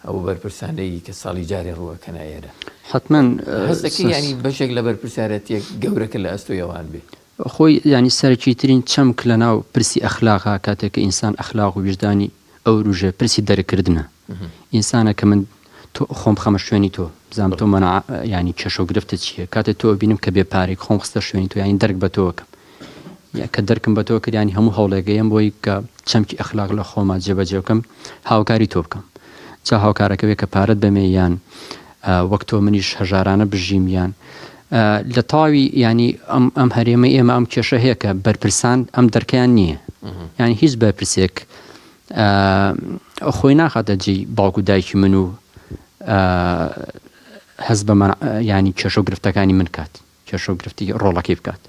ئەو بەرپرسانەی کە ساڵی جارێ ڕووەکەنە ئێرە حتمما هەستەکە ینی بەشێک لە بەرپرسارەتێک گەورەکە لە ئەستۆیەوان بێ خۆی ینی سەرکی ترین چەمک لە ناو پرسی ئەخلاقا کاتێک کە ئینسان ئەخلاق و وجدانی ئەو ڕژێ پرسی دەرەکردنە ئینسانە کە من تۆ خۆم خەمە شوێنی تۆ بزانم تۆ منە ینی کێشە و گرفتە چییە کاتێک تۆ بینم کە بێ پارێک خۆم خستە شوێنی تۆ ینی دەرک بە تۆکەم کە دەرکم بە تۆ کردیانی هەموو هەوڵێگەیم بۆی کە چەمکی ئەخلاق لە خۆمان جێبەجێ بکەم هاوکاری تۆ بکەم جا هاوکارەکەوێ کە پارەت بەمێ یان وەک تۆ منیش هەژارانە بژیم یان لە تاوی ینی ئەم هەرێمە ئێمە ئەم کێشە هەیە کە بەرپرسان ئەم دەرکیان نییە ینی هیچ بەرپرسێک خۆی ناخاتە جێی باوکو دایکی من و هەز بە ینی کێشە و گرفتەکانی من کات کێشە و گرفتی ڕۆڵەکەی بکات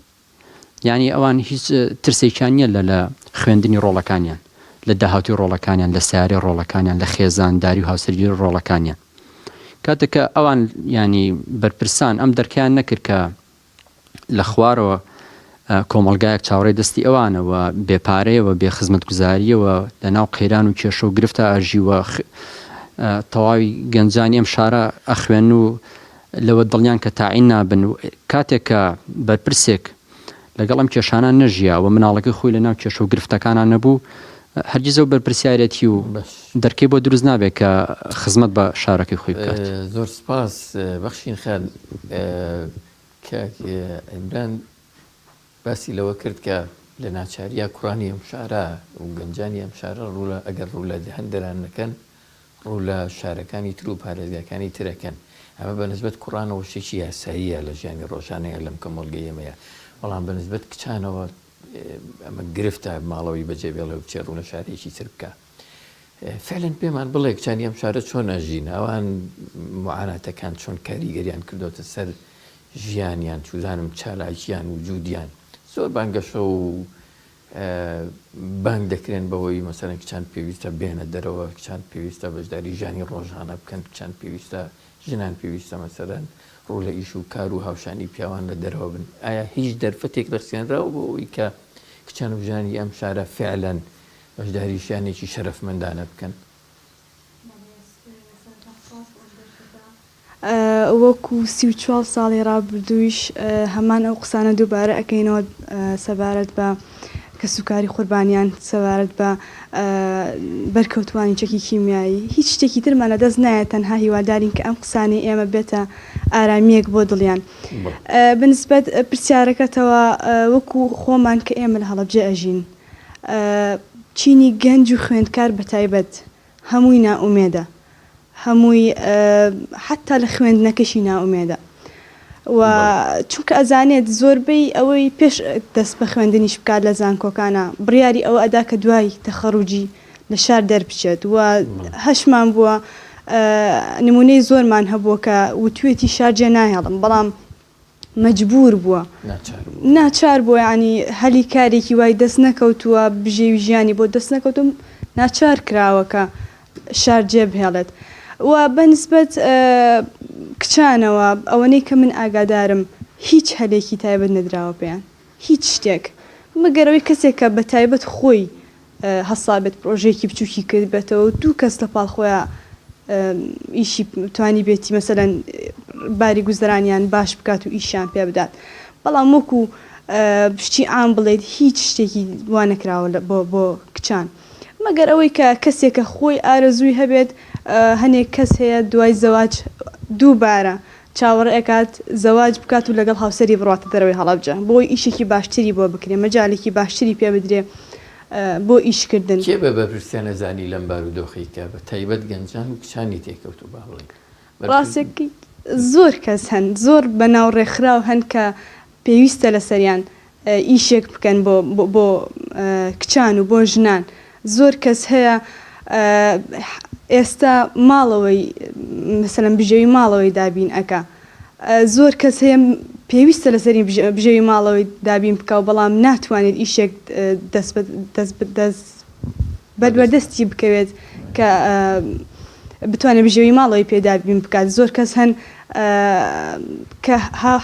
ینی ئەوان هیچ ترسێکیان نییە لە خوێندنی ڕۆڵەکانیان لە داهاتی ڕۆڵەکانیان لە سیارێ ڕۆڵەکانیان لە خێزانداری و هاوسەرگیری ڕۆڵەکانیان کاتێککە ئەوان ینی بەرپرسان ئەم دەرکیان نەکرد کە لە خوارەوە کۆمەلگایەک چاوەڕێی دەستی ئەوانەوە بێپارەیەوە بێ خزمەت گوزاریەوە لە ناو قەیران و کێشە و گرفتە ئاژیوە تەواوی گەنجانی ئەم شارە ئەخوێن و لەوە دڵیان کە تاعین نابن و کاتێک کە بەرپرسێک لەگەڵ ئەم کێشانان نەژیا و مناڵەکە خۆی لە ناو کێشە و گرفتەکانان نەبوو هەرگیز ئەو بەرپرسیارەتی و دەرکەی بۆ دروست نابێت کە خزمەت بە شارەکەی خۆی بکات. زۆر سپاس بەخشین خان ئەمران باسی لەوە کرد کە لە ناچاریە کوڕانی ئەم شارە و گەنجانی ئەم شارە ڕوولە ئەگەر ڕوو لە هەندێران نەکەن ڕوو لە شارەکانی تر و پارێزگاکانی ترەکەن ئەمە بەنسبەت کوڕانەوە شتێکی یاساییە لە ژیانی ڕۆژانەیە لەم کۆمەڵگەی ئێمەیە بەڵام بەنسبەت کچانەوە ئەمە گرفتە ماڵەوەی بەجێبێڵە بچێ ڕوو لە شارێکی تر بکە فعلەن پێمان بڵێ کچانی ئەم شارە چۆن ئەژین ئەوان معاناتەکان چۆن کاریگەریان کردوتە سەر ژیانیان چوزانم چالاکیان و جوودیان زۆر بانگەشە و بانگ دەکرێن بەوەی مەسەرەن کچان پێویستە بێنە دەرەوە کچان پێویستە بەشداری ژیانی ڕۆژانە بکەن کچان پێویستە ژنان پێویستە مەسەرەن ڕوو لە ئیش و کار و هاوشانی پیاوان لە دەرەوە بن ئایا هیچ دەرفەتێک دەستێنراوە بۆ ئەوی کە کچان و ژیانی ئەم شارە فعلەن بەشداری ژیانێکی شەرەفمەندانە بکەن وەکو 34 ساڵی ڕابردوویش هەمان ئەو قسانە دووبارە ئەەکەینەوە سەبارەت بە کەسوکاری قوربانیان سەبارەت بە بەرکەوتوانی چەکی کیمیایی هیچ شتێکی ترمانە دەست نایە تەنها هیوادارین کە ئەم قسانی ئێمە بێتە ئارامیەک بۆ دڵیان بنسبەت پرسیارەکەتەوە وەکو خۆمان کە ئێمە لە هەڵەبجە ئەژین چینی گەنج و خوێندکار بە تایبەت هەمووی نائومێدە هەمووی حتا لە خوێندنەکەشی نائومێدە و چونکە ئەزانێت زۆربەی ئەوەی پێش دەست بە خوێندنیش بکات لە زانکۆکانە بڕیاری ئەوە ئەدا کە دوای تەخەڕوجی لە شار دەربچێت و هەشمان بووە نمونەی زۆرمان هەبووە کە وتوێتی شارجێ ناهێڵم بەڵام مەجبور بووە ناچار بووە ینی هەلی کارێکی وای دەست نەکەوتووە بژێوی ژیانی بۆ دەست نەکەوتم ناچار کراوە کە شارجێ بهێڵێت و بەنسبەت کچانەوە ئەوەنەی کە من ئاگادارم هیچ هەلێکی تایبەت نەدراوە پێیان هیچ شتێک مەگەرەوەی کەسێک کە بە تایبەت خۆی هەسابێت پرۆژێکی بچووکی کرد بێتەوە دوو کەس لە پاڵ خۆیان ئیشی توانی بێتی مەسەلەن باری گوزەرانیان باش بکات و ئیشیان پێ بدات بەڵام وەکو پشتی ئام بڵێت هیچ شتێکی وانەکراوە بۆ کچان مەگەر ئەوەی کە کەسێکە خۆی ئارەزووی هەبێت هەنێک کەس هەیە دوای زەواج دووبارە چاوەڕێکات زەواج بکات و لەگەڵ هاوسەری بڕاتە دەرەوەی هەڵەبجە بۆی ئیشێکی باشتری بۆ بکرێ مەجالێکی باشتری پێ بدرێ بۆ ئیشکردن کێ بە بەرپرسیانە زانی لەم بارودۆخی کە بە تایبەت گەنجان و کچانی تێکەوت و باڵێ ڕاستێکی زۆر کەس هەن زۆر بەناو ڕێکخراو هەن کە پێویستە لەسەریان ئیشێک بکەن بۆ کچان و بۆ ژنان زۆر کەس هەیە ئێستا ماڵەوەی مەسەلەن بژێوی ماڵەوەی دابین ئەکا زۆر کەس هەیە پێویستە لەسەری بژێوی ماڵەوەی دابین بکە و بەڵام ناتوانێت ئیشێک بەدوەردەستی بکەوێت کە بتوانێت بژێوی ماڵەوەی پێدابین بکات زۆر کەس هەن کە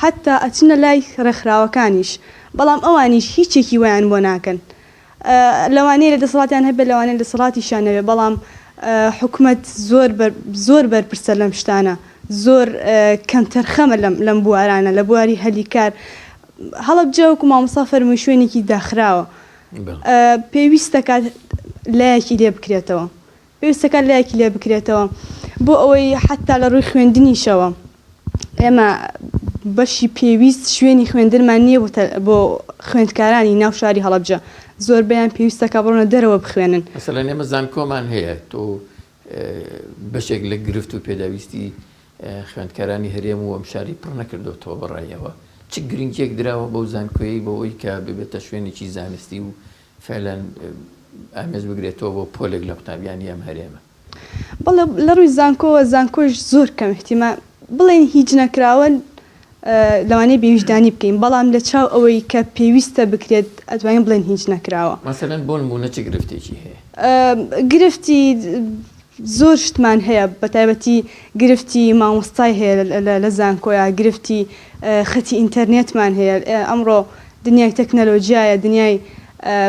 حتا ئەچنە لای ڕێکخراوەکانیش بەڵام ئەوانیش هیچێکی ویان بۆ ناکەن لەوانەیە لە دەسەڵاتیان هەبێت لەوانەیە دەسەڵاتیشان نەبێت بەڵام حکومەت زۆر بەرپرسە لەم شتانە زۆر کەم تەرخەمە لەم بوارانە لە بواری هەلی کار هەڵەبجە وەکو مامۆستا فەرمووی شوێنێکی داخراوە پێویستەکات لایەکی لێ بکرێتەوە پێویستەکات لایەکی لێ بکرێتەوە بۆ ئەوەی حتا لە ڕووی خوێندنیشەوە ئێمە بەشی پێویست شوێنی خوێندنمان نییە بۆ خوێندکارانی ناو شاری هەڵەبجە زۆربیان پێویستەکە بڕۆنە دەرەوە بخوێنن مەسەلەن ئێمە زانکۆمان هەیە تۆ بەشێک لە گرفت و پێداویستی خوێندکارانی هەرێم و ئەم شاری پڕ نەکردوتەوە بەڕایەوە چ گرنگێک درراوە بەو زانکۆیی بەوەی کە ببێتە شوێنێکی زانستی و فعلەن ئامێز بگرێتەوە بۆ پۆلێک لە قوتابیانی ئەم هەرێمە بەڵێ لە ڕووی زانکۆوە زانکۆش زۆر کەم احتیما بڵێن هیچ نەکراون لەوانەیە بێویژدانی بکەین بەڵام لە چاو ئەوەی کە پێویستە بکرێت ئەتوانین بڵێن هیچ نەکراوە. مەسەلەن بۆ نمونە چ گرفتێکی هەیە؟ گرفتی زۆر شتمان هەیە بە تایبەتی گرفتی مامۆستای هەیە لە زانکۆیە، گرفتی خەتی ئینتەرنێتمان هەیە. ئەمڕۆ دنیای تەکنەلۆژیایە، دنیای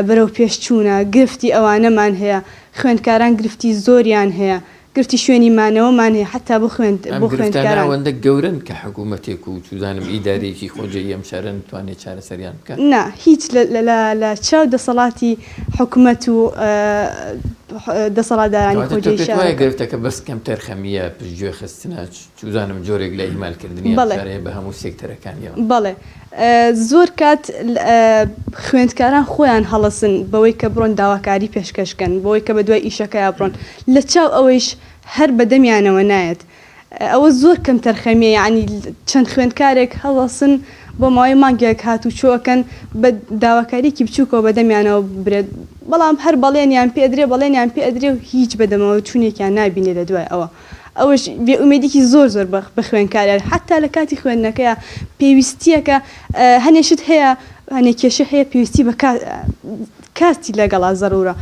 بەرەو پێشچوونە، گرفتی ئەوانەمان هەیە، خوێندکاران گرفتی زۆریان هەیە، گرفتی شوێنی مانەوەمان هەیە حتا بۆ خوێندکاران ئەوەندە گەورن کە حکوومەتێک و چوزانم ئیدارێکی خۆجێی ئەم شارە نتوانێت چارەسەریان بکات. نا هیچ لە چاو دەسەڵاتی حکوومەت و دەسەڵاتدارانی خۆجێی شارە گرفتەکە بەس کەم تەرخەمیە پشتگوێ خستنە چوزانم جۆرێک لە ئیمالکردنی شارەیە بە هەموو سێکتەرەکانیەوە. بەڵێ زۆر کات خوێندکاران خۆیان هەڵەسن بەوەی کە بڕۆن داواکاری پێشکەشکەن، بەوەی کە بە دوای ئیشەکەیان بڕۆن لە چاو ئەوەیش هەر بەدەمیانەوە نایەت. ئەوە زۆر کەم تەرخەمیە، یعنی چەند خوێندکارێک هەڵەسن بۆ ماوەی مانگێک هاتوو چۆکەن بە داواکاریکی بچووکەوە بەدەمیانەوە برێت، بەڵام هەر بەڵێنیان پێدرێ بەڵێنیان پێدرێ و هیچ بەدەمەوە چوونێکیان نابینێ لە دوای ئەوە. ئەوەش بێئومێدیکی زۆر بە خوێندکارێک حتا لە کاتی خوێندنەکەیە پێویستیەکە هەنێشت هەیە، هەنێ کێشە هەیە پێویستی بە کاتی لەگەڵا زەرورە.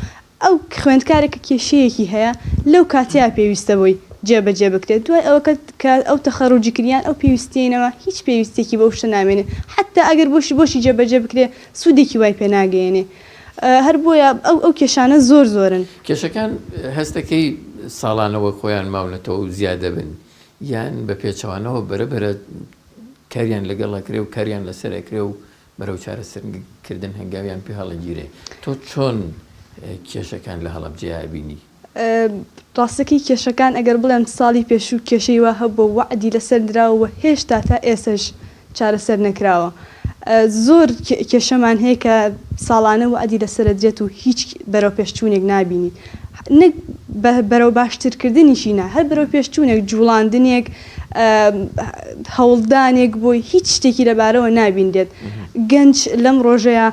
ئەو خوێندکارێکە کێشەیەکی هەیە لەو کاتەیە پێویستە بۆی جێبەجێ بکرێت، دوای ئەوە کە ئەو تەخەڕوجیکردیان ئەو پێویستێنەوە هیچ پێویستێکی بەو شتە نامێنێ، حتا ئەگەر بۆشی جێبەجێ بکرێت سوودێکی وای پێناگەیەنێ. هەر بۆیە ئەو کێشانە زۆرن. کێشەکان هەستەکەی ساڵانەوە خۆیان ماونەتەوە و زیادە بن یان بە پێچەوانەوە بەرەبەرە کاریان لەگەڵەکرێ و کاریان لەسەرەکرێ و بەرەو چارەسەرکردن هەنگاویان پێ هەڵەگیرێ. تۆ چۆن کێشەکان لە هەڵەبجەیە بینی؟ ڕاستەکەی کێشەکان ئەگەر بڵێم ساڵی پێشوو کێشەی وا هەبوو وعدی لەسەر دراوە هێشتا تا ئێسش چارەسەر نەکراوە. زۆر کێشەمان هەیە کە ساڵانە وعدی لەسەر درێت و هیچ بەرەو پێشچوونێک نبینی، نەک بەرەو باشترکردنیشینا هەر بەرەو پێشچوونێک جوڵاندنێک هەوڵدانێک بۆی هیچ شتێکی لەبارەوە نبیندێت. گەنج لەم ڕۆژەیە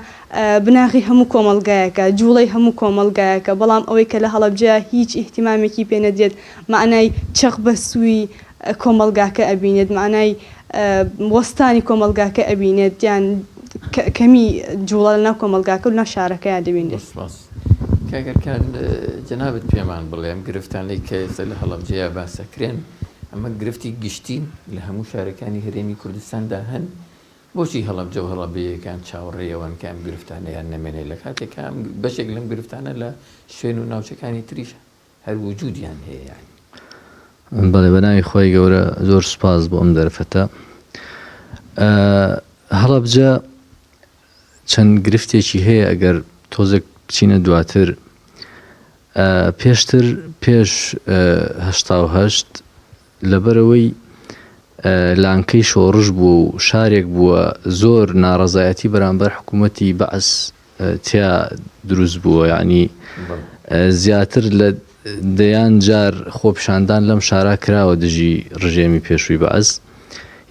بناغی هەموو کۆمەلگایەکە، جوڵەی هەموو کۆمەلگایەکە، بەڵام ئەوەی کە لە هەڵەبجەیە هیچ ئیحتیمامێکی پێ نەدرێت، معنای چەق بە سووی کۆمەلگاکە ئەبینێت، معنای وەستانی کۆمەلگاکە ئەبینێت، یان کەمی جوڵە لەناو کۆمەلگاکە و ناو شارەکەیان دەبینێت. کاگەرکان جەنابەت پێمان بڵێ ئەم گرفتانەی کە ئێستا لە هەڵەبجەیە باسەکرێن ئەمە گرفتی گشتین لە هەموو شارەکانی هەرێمی کوردستاندا هەن. بۆچی هەڵەبجە و هەڵەبجەیەکان چاوەڕێەوەن کە ئەم گرفتانەیان نەمێنێت لە کاتێک بەشێک لەم گرفتانە لە شوێن و ناوچەکانی تریشە هەر وجودیان هەیە یانی. بەڵێ بەناوی خۆی گەورە زۆر سوپاس بۆ ئەم دەرفەتە. هەڵەبجە چەند گرفتێکی هەیە ئەگەر تۆزێک بچینە دواتر. پێشتر پێش 1970 لەبەرەوەی لانکەی شۆڕش بوو و شارێک بووە زۆر ناڕەزایەتی بەرامبەر حکوومەتی بەعس تیا دروست بووە، یعنی زیاتر لە دەیان جار خۆپشاندان لەم شارا کراوە دژی ڕژێمی پێشووی بەعس،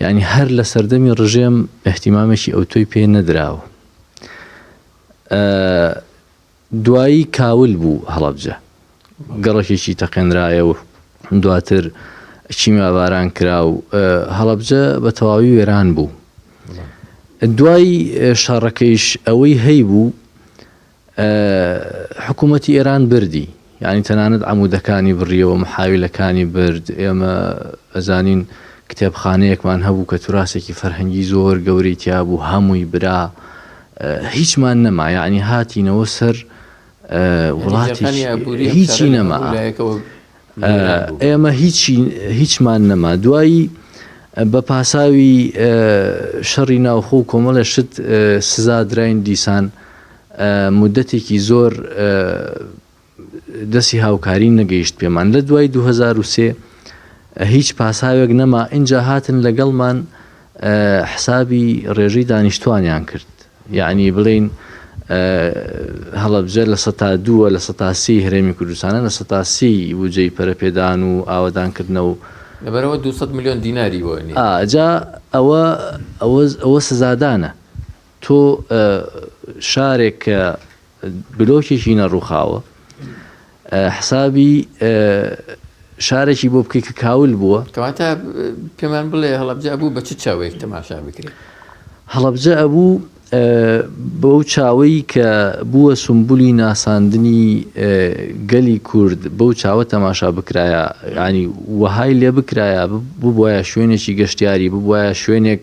یعنی هەر لە سەردەمی ڕژێم احتیمامێکی ئەوتۆی پێ نەدراوە. دوایی کاول بوو هەڵەبجە، گەڕەکێکی تەقێنرایە و دواتر چیماباران کرا و هەڵەبجە بە تەواوی وێران بوو. دوای شەڕەکەیش ئەوەی هەی بوو حکوومەتی ئێران بردی، یعنی تەنانەت عەموودەکانی بڕیەوە، محاویلەکانی برد. ئێمە ئەزانین کتێبخانەیەکمان هەبوو کە توراسێکی فەرهەنگی زۆر گەورەی تیا بوو، هەمووی برا، هیچمان نەما، یعنی هاتینەوە سەر وڵاتی هیچی نەما، ئێمە هیچمان نەما. دوایی بە پاساوی شەڕی ناوخۆ و کۆمەڵە شت سزادراین دیسان مدەتێکی زۆر دەستی هاوکاری نەگەیشت پێمان. لە دوای 2003 هیچ پاساوێک نەما، اینجا هاتن لەگەڵمان حسابی ڕێژەی دانیشتوانیان کرد، یعنی بڵێن هەڵەبجە لە 102 لە 130 هەرێمی کوردستانە لە 130 بودجەی پەرەپێدان و ئاوەدانکردنەوە لەبەرەوە 200 میلیۆن دیناری بۆنی. جا ئەوە سزادانە. تۆ شارێک کە بلۆکێکی نەڕووخاوە حسابی شارێکی بۆ بکەی کە کاول بووە کەواتە پێمان بڵێ هەڵەبجە بوو بە چ چاوەیەک تەماشا بکرێت هەڵەبجە ئەبوو بەو چاوەی کە بووە سمبولی ناساندنی گەلی کورد بەو چاوە تەماشا بکرایە ینی وەهای لێ بکرایە ببوایە شوێنێکی گەشتیاری ببوایە شوێنێک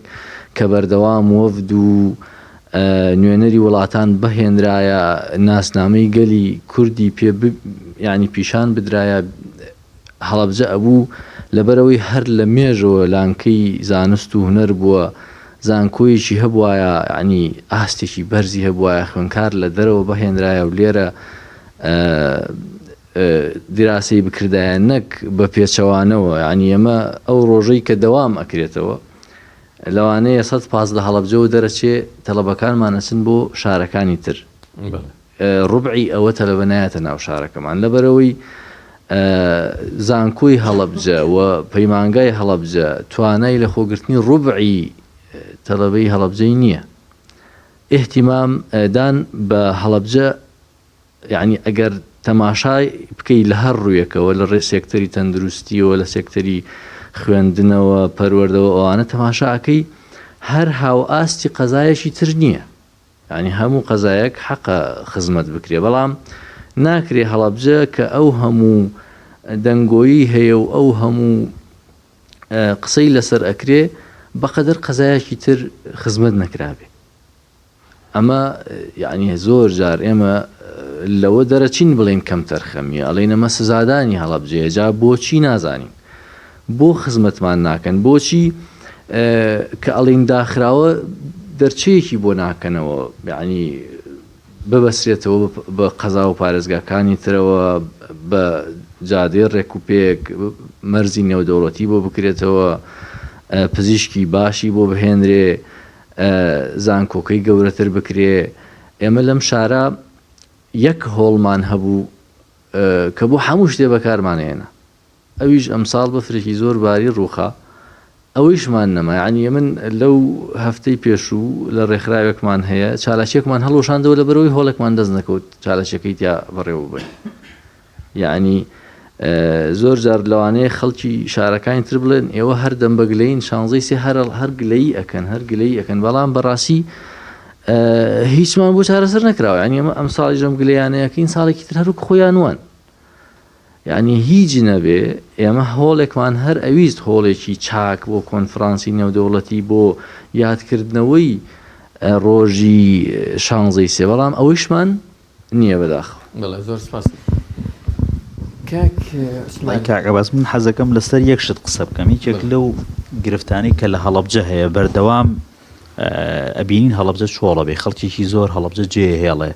کە بەردەوام وەفد و نوێنەری وڵاتان بەهێنرایە ناسنامەی گەلی کوردی پێ ینی پیشان بدرایە هەڵەبجە ئەبوو لەبەرەوەی هەر لە مێژەوە لانکەی زانست و هونەر بووە زانکۆیەکی هەبوایە ینی ئاستێکی بەرزی هەبوایە خوێنکار لە دەرەوە بەهێنرایە و لێرە دیراسی بکردایە نەک بە پێچەوانەوە ینی ئەمە ئەو ڕۆژەی کە دەوام ئەکرێتەوە لەوانەیە 100 لە هەڵەبجەوە دەرەچێ تەلەبەکانمانەچن بۆ شارەکانی تر ڕوبعی ئەوە تەلەبەنایەتە ناو شارەکەمان لەبەرەوەی زانکۆی هەڵەبجە و پەیمانگای هەڵەبجە توانای لە خۆگرتنی ڕوبعی تەلەبەی هەڵەبجەی نییە ئێحتیمام دان بە هەڵەبجە یعنی ئەگەر تەماشای بکەی لە هەر ڕوویەکەوە لە ڕێ سێکتەری تەندروستیەوە لە سێکتەری خوێندنەوە پەروەردەوە ئەوانە تەماشاکەی هەر هاو ئاستی قەزایەکی تر نییە ینی هەموو قەزایەک حەقە خزمەت بکرێ بەڵام ناکرێ هەڵەبجە کە ئەو هەموو دەنگۆیی هەیە و ئەو هەموو قسەی لەسەر ئەکرێ بەقەدر قەزایەکی تر خزمەت نەکرابێ ئەمە یعنی زۆر جار ئێمە لەوە دەرەچین بڵێن کەم تەرخەمیە ئەڵێن ئەمە سزادانی هەڵەبجەیە جا بۆچی نازانین بۆ خزمەتمان ناکەن بۆچی کە ئەڵین داخراوە دەرچەیەکی بۆ ناکەنەوە یعنی ببەسرێتەوە بە قەزا و پارێزگاکانی ترەوە بە جادێ ڕێکوپێک مەرزی نێودەوڵەتی بۆ بکرێتەوە پزیشکی باشی بۆ بهێنرێ زانکۆکەی گەورەتر بکرێ ئێمە لەم شارە یەک هۆڵمان هەبوو کە بۆ هەموو شتێ بەکارمانێنە ئەویش ئەمساڵ بەفرێکی زۆر باری ڕووخە ئەویشمان نەما یعنی من لەو هەفتەی پێشوو لە ڕێکخراوێکمان هەیە چالاکێکمان هەڵۆشاندەوە لە بەرەوەی هۆڵێکمان دەست نەکەوت چالاکەکەی تیا بەڕێوە بێ یعنی زۆر جار لەوانەیە خەڵکی شارەکانی تر بڵێن ئێوە هەر دەمبەگلەین شانزەی سێ هەر گلەیی ئەکەن هەر گلەیی ئەکەن بەڵام بەڕاستی هیچمان بۆ چارەسەر نەکراوە ینی ئەم ساڵی ژەم گلەیانەیەکەین ساڵێکی تر هەروک خۆیان وان یعنی هیچ نەبێ ئێمە هۆڵێکمان هەر ئەویست هۆڵێکی چاک بۆ کۆنفرانسی نێودەوڵەتی بۆ یادکردنەوەی ڕۆژی شانزەی سێ بەڵام ئەویشمان نییە بەداخەوە زۆر سپاس کاکەباس من حەزەکەم لەسەر یەک شت قسە بکەم یەکێک لەو گرفتانی کە لە هەڵەبجە هەیە بەردەوام ئەبینین هەڵەبجە چۆڵە بێ خەڵکیێکی زۆر هەڵەبجە جێ هێڵێ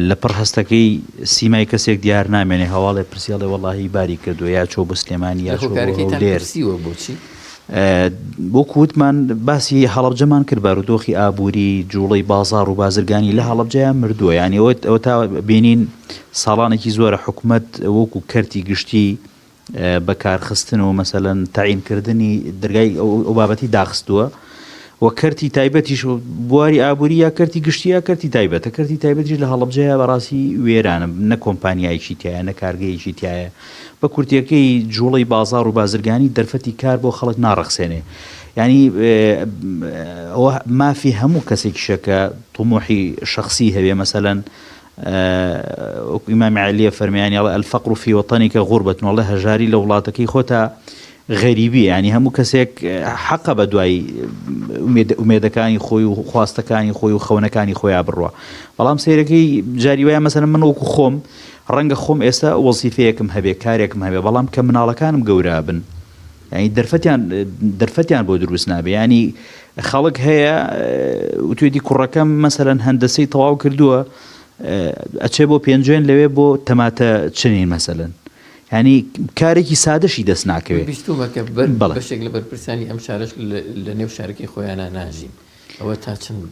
لە پڕ هەستەکەی سیمای کەسێک دیار نامێنێ هەواڵێ پرسیاڵێ وەڵاهی باری کردو یا چۆ بە سلێمانی یا لێر بۆ کووتمان باسی هەڵەبجەمان کرد بارودۆخی ئابووری جوڵەی بازار و بازرگانی لە هەڵەبجەیان مردووە یعنی ئەوە تا بینین ساڵانێکی زۆرە حکوومەت وەکو کەرتی گشتی بەکارخستن و مەسەلەن تاعینکردنی دەرگای ئەو بابەتی داخستووە و کەرتی تایبەتیش بواری ئابووری یا کەرتی گشتی یا کەرتی تایبەتە کەرتی تایبەتیش لە هەڵەبجەیە بەڕاستی وێرانە نە کۆمپانیایکی تایە نە کارگەیەکی تایە بە کورتیەکەی جوڵەی بازار و بازرگانی دەرفەتی کار بۆ خەڵک ناڕەخسێنێ ینی ئەوە مافی هەموو کەسێکیشەکە طموحی شخصی هەبێ مەسەلەن ئیمامی عەلیە فەرمیانی ئەڵێ الفەقر فی وەطەنیکە غوربەتن وەڵێ هەژاری لە وڵاتەکەی خۆتە غەریبی ینی هەموو کەسێک حەقە بە دوای ئومێدەکانی خۆی و خواستەکانی خۆی و خەونەکانی خۆیان بڕوە بەڵام سەیرەکەی جاری وایە مەسەلەن من وەکو خۆم ڕەنگە خۆم ئێستا وەزیفەیەکم هەبێ کارێکم هەبێ بەڵام کە مناڵەکانم گەورە بن ینی دەرفەتیان بۆ دروست نابێ ینی خەڵک هەیە وتوێتی کوڕەکەم مەسەلەن هەندەسەی تەواو کردووە ئەچێ بۆ پێنجێن لەوێ بۆ تەماتە چنین مەسەلەن ینی کارێکی سادەشی دەست ناکەوێت بیستومەکە بەشێک لە بەرپرسانی ئەم شارش لە نێو شارەکەی خۆیانە ناژین ئەوە تا چەند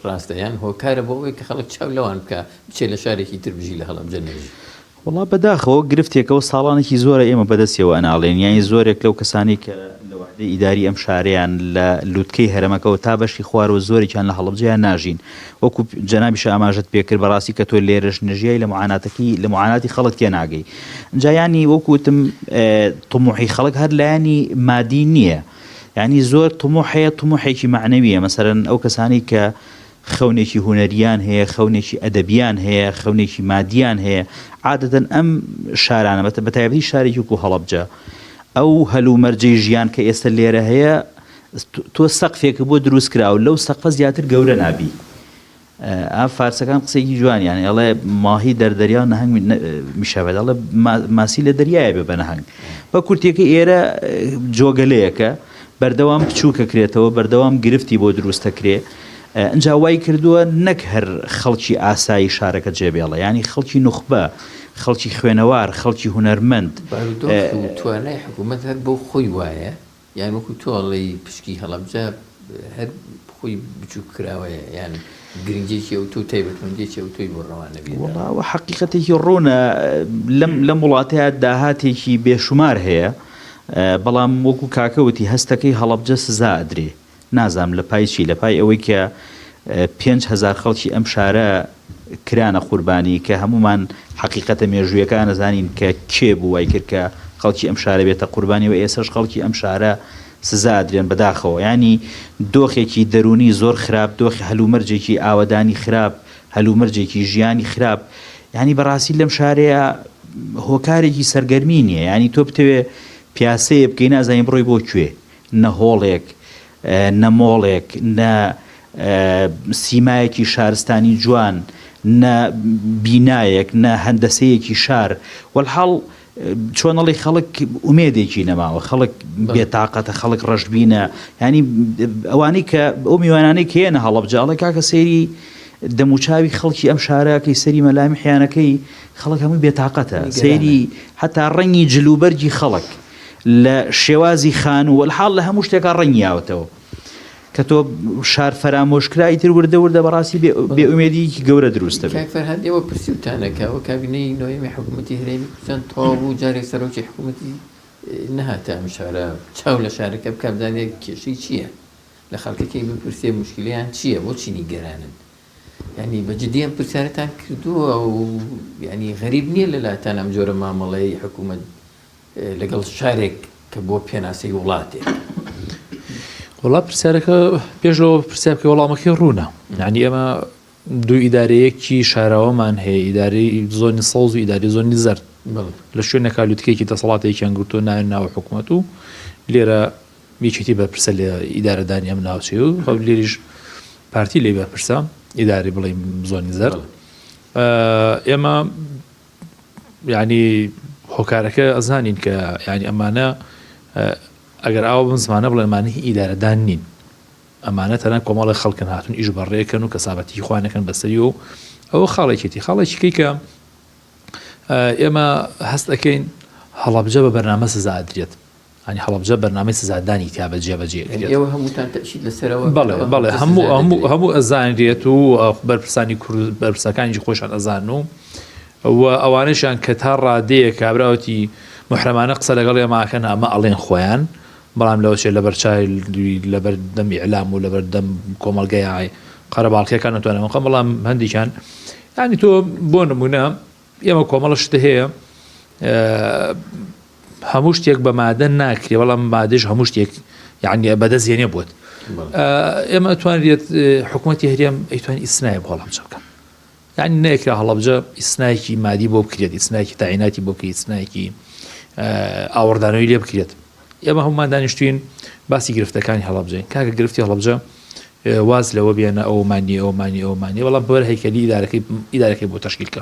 ڕاستەیان هۆکارە بۆ ئەوەی کە خەڵک چاو لەوان بکە بچێ لە شارێکی تر بژی لە هەڵەبجە نێژی وڵا بەداخەوە گرفتێکەوە ساڵانێکی زۆرە ئێمە بەدەستیەوە ئەناڵێن یانی زۆرێک لەو کەسانی کە لەوە ئیداری ئەم شارەیان لە لووتکەی هەرەمەکەەوە تا بەشی خوارەوە زۆرێکیان لە هەڵەبجەیان ناژین وەکو جەنابیش ئاماژەت پێکرد بەڕاستی کە تۆ لێرەش نژیای لە معاناتی خەڵک تێ ناگەی جایانی وەکوتم طموحی خەڵک هەر لایانی مادی نییە یعنی زۆر طموحەیە طموحێکی معنەویە مەسەرەن ئەو کەسانی کە خەونێکی هونەریان هەیە خەونێکی ئەدەبیان هەیە خەونێکی مادیان هەیە عادەتەن ئەم شارانە بەتایبەتی شارێکی وەکو هەڵەبجە ئەو هەلومەرجەی ژیان کە ئێستا لێرە هەیە تۆ سەقفێکە بۆ دروست کراوە لەو سەقفە زیاتر گەورە نابی فارسەکان قسێکی جوانیان ئەڵێ ماهی دەردەریا نەهنگ میشەوێت ئەڵێ ماسی لە دەریایە بێ بە نەهنگ بە کورتێکی ئێرە جۆگەلەیەکە بەردەوام بچووکە کرێتەوە بەردەوام گرفتی بۆ دروستەکرێ ئەجا وای کردووە نەک هەر خەڵکی ئاسایی شارەکە جێبێڵە ینی خەڵکی نوخبە خەڵکی خوێنەوار خەڵکی هونەرمەند توانای حکوومەت هەر بۆ خۆی وایە یان وەکو تۆڵی پشکی هەڵەبجە هەر خۆی بچوو کراوەیە یان گرنگێکی ئەو تۆ تایبەتمەندێکی ئەو تۆی بۆ ڕەوانە بێت وەڵاوە حەقیقەتێکی ڕوونە لەم وڵاتەیە داهاتێکی بێشمار هەیە بەڵام وەکو کاکەوتی هەستەکەی هەڵەبجە سزا ئەدرێ نازام لە پایچی لە پای ئەوەی کە 5,000 خەڵکی ئەم شارە کرانە قوربانی کە هەمومان حقیقەتە مێژوویەکان نەزانین کە کێ بوو وای کرد کە خەڵکی ئەم شارە بێتە قوربانی و ئێسش خەڵکی ئەم شارە سزا درێن بەداخەوە ینی دۆخێکی دەرونی زۆر خراپ دۆخی هەلومەرجێکی ئاوەدانی خراپ هەلومەرجێکی ژیانی خراپ ینی بەڕاستی لەم شارەیە هۆکارێکی سەرگەرمی نییە ینی تۆ بتەوێ پیاسەیە بکەی نازانین بڕۆی بۆ کوێ نە هۆڵێک نە مۆڵێک نە سیمایەکی شارستانی جوان نە بینایەک نە هەندەسەیەکی شار وەڵحاڵ چۆنەڵی خەڵک ئومێدێکی نەماوە خەڵک بێتاقەتە خەڵک ڕەشبینە ینی ئەوانەی کە ئەو میوانانەی کە هێنە هەڵەبجاڵە کاکە سەیری دەموچاوی خەڵکی ئەم شارەکەی سەری مەلامی حیانەکەی خەڵک هەمووی بێتاقەتە سەیری هەتا ڕەنگی جلوبەرگی خەڵک لە شێوازی خان و وەڵحاڵ لە هەموو شتێکا ڕەنگی یاوەتەوە کە تۆ شار فەرامۆشکرای تر وردە بەڕاستی بێئومێدیکی گەورە دروستە بێت فەرهاد ئێوە پرسیوتانەکەەوە کابینەی نوێمی حکوومەتی هەرێمی کوردستان تەواو بوو جارێک سەرۆکی حکوومەتی نەهاتە ئەم شارە چاو لە شارەکە بکە بزانێت کێشەی چییە لە خەڵکەکەی بپرسێ مشکلیان چییە بۆچی نیگەرانن ینی بەجددی ئەم پرسیارەتان کردووە و ینی غەریب نییە لەلاتان ئەم جۆرە مامەڵەی حکوومەت لەگەڵ شارێک کە بۆ پێناسەی وڵاتێک وڵا پرسیارەکە پێشەوە پرسیار بکە وەڵامەکەی ڕوونە یعنی ئەمە دوو ئیدارەیەکی شاراوەمان هەیە ئیداری زۆنی سەوز و ئیداری زۆنی زەرد لە شوێنێکا لوتکێکی دەسەڵاتێکیان گرتو ناوە حکوومەت و لێرە میچێتی بەرپرسە لە ئیدارەدانی ئەم ناوچێ و خەو لێریش پارتی لێ بەرپرسە ئیداری بڵێم زۆنی زەرد ئێمە یعنی هۆکارەکە ئەزانین کە ینی ئەمانە ئەگەر ئاوە بم زمانە بڵێمانی ئیدارەدان نین ئەمانە تەنان کۆمەڵی خەڵکن هاتون ئیش بەڕێکەکەن و کەسابەتی خوانەکەن بەسەری و ئەوە خاڵێکی کە ئێمە هەست دەکەین هەڵەبجە بە بەرنامە سزا ئەدرێت ینی هەڵەبجە بەرنامەی سزادانی تیا بەجێبەجێ ئێوە هەمووتان تەشید لەسەرەوە بەڵێ هەموو ئەزانرێت و بەرپرسانی کورد بەرپرسەکانی خۆشان ئەزان و ئەوانەشان کە تا ڕادەیە کابراوەتی محرەمانە قسە لەگەڵ ئێماکەن ئەمە ئەڵێن خۆیان بەڵام لەوەشێ لەبەرچای لەبەردەم ئیعلام و لەبەردەم کۆمەڵگەی قەرەباڵغیەکان ناتوانن خۆم بەڵام هەندێکیان ینی تۆ بۆ نمونە ئێمە کۆمەڵە شتە هەیە هەموو شتێک بە مادە ناکرێ بەڵام مادەش هەموو شتێک یعنی بەدەستێنێ بوت ئێمە ئەتوانرێت حکوومەتی هەرێم ئەیتوان ئیسنای بۆ هەڵەبجە بکەن یعنی نەیەکرا هەڵەبجە ئیسنایکی مادی بۆ بکرێت ئیسنایکی تاعیناتی بۆ بکرێت ئیسنایکی ئاوەردانەوەی لێ بکرێت ئێمە هەمومان دانیشتوین باسی گرفتەکانی هەڵەبجەین کاکە گرفتی هەڵەبجە واز لەوە بێنە ئەومانی بەڵام بەر هەیکەلی ئیدارەکەی بۆ تەشکیلکە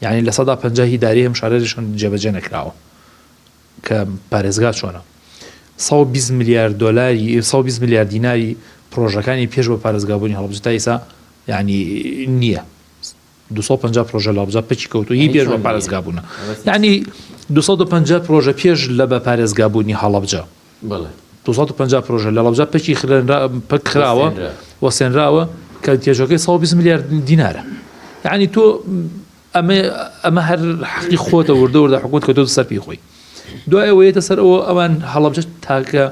یعنی لە 150 ئیداری هەم شارەشان جێبەجێ نەکراوە کە پارێزگا چۆنە 120 میلیارد دلاری 120 میلیارد دیناری پرۆژەکانی پێش بە پارێزگابوونی هەڵەبجە تا ئێستا یعنی نییە 250 پرۆژە لە هەڵەبجە پچی کەوتووی پێش بە پارێزگابوونە یعنی 250 پرۆژە پێش لە بە پارێزگابوونی هەڵەبجە 250 پرۆژە لە هەڵەبجە پچی خراوە وەسێنراوە کە تێژەکەی 120 میلیارد دینارە یعنی تۆ ئەمە هەر حەقی خۆتە وردە حکومەت کە تۆ سەر پێی خۆی دوای ئەوەیەتە سەر ئەوە ئەوان هەڵەبجە تاکە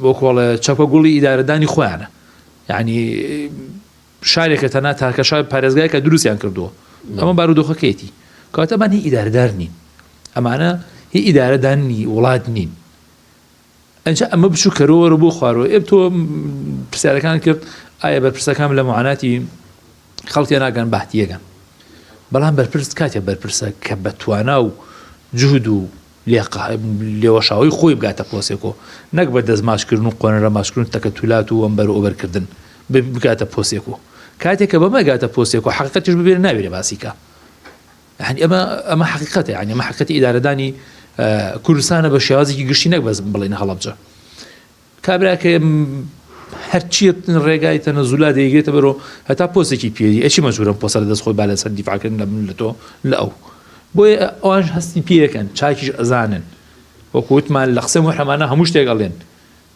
بۆ کۆڵە چەپە گوڵی ئیدارەدانی خۆیانە یعنی شارێکە تەنها تاکەشار پارێزگای کە دروستیان کردووە ئەمە بارودۆخەکەیەتی کاتەمان هی ئیدارەدار نین ئەمانە هی ئیدارەدانی وڵات نین ئەنج ئەمە بچوو کەرۆوەرە بۆ خوارەوە تۆ پرسیارەکان کرد ئایا بەرپرسەکان لە معاناتی خەڵکیان ناگەن باهتیەکەن بەڵام بەرپرس کاتێک بەرپرسە کە بەتوانە و جوود و لێوەشاوی خۆی بگاتە پۆسێکۆ نەک بە دەستماشکردن و قۆنەرە ماشکردن تەکە تولات و ئەمبەر و ئۆبەرکردن بگاتە پۆسێکۆ کاتێک کە بەمە گاتە پۆسێکۆ حقیقەتیش ببێنە ناوێرە باسیکە يعني ئەمە حقیقەتە يعني ئەمە حقیقەتی ئیدارەدانی کوردستانە بە شێوازێکی گشتی نەک بەس بڵێن هەڵەبجە کابراکە هەرچیت ڕێگای تەنەزولا دەیگرێتە بەرەوە هەتا پۆستێکی پێدی ئەچی مەجبورم پۆسە لە دەست خۆی با لەسەر دیفاعکردن لە من لە تۆ لە ئەو بۆیە ئەوانش هەستی پێەکەن چاکیش ئەزانن وەکوتمان لە قسە محرمانە هەموو شتێک ئەڵێن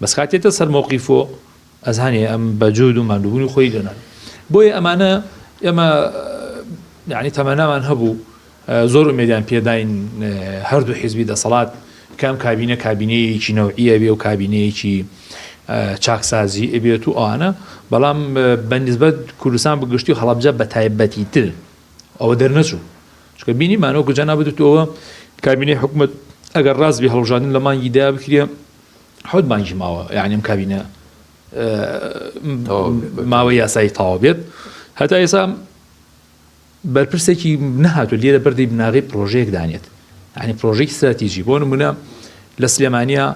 بەس کاتێتە سەر مۆقیفۆ ئەزانێ ئەم بەجود و ماندووبوونی خۆی دەنان بۆیە ئەمانە ئێمە يعني تەمەنامان هەبوو زۆر ئومێدیان پێداین هەردوو حیزبی دەسەڵات کام کابینە کابینەیەکی نەوعیە بێ و کابینەیەکی چاکسازی ئەبێت و ئەوانە بەڵام بەنسبەت کوردستان بگشتی و هەڵەبجە بە تایبەتی تر ئەوە دەرنەچوو چکە بینیمانەوە گوجە نابێتەوە کابینەی حکومەت ئەگەر ڕاست بێ هەڵبژاردن لە مانگی دا بکرێ حەوت مانگی ماوە یعنی ئەم کابینە ماوەی یاسایی تەواو بێت هەتا ئێستا بەرپرسێکی نەهاتوو لێرە بەردەی بناغی پرۆژەیەک دانێت یعنی پرۆژەی استراتیژی بۆ نمونە لە سلێمانیا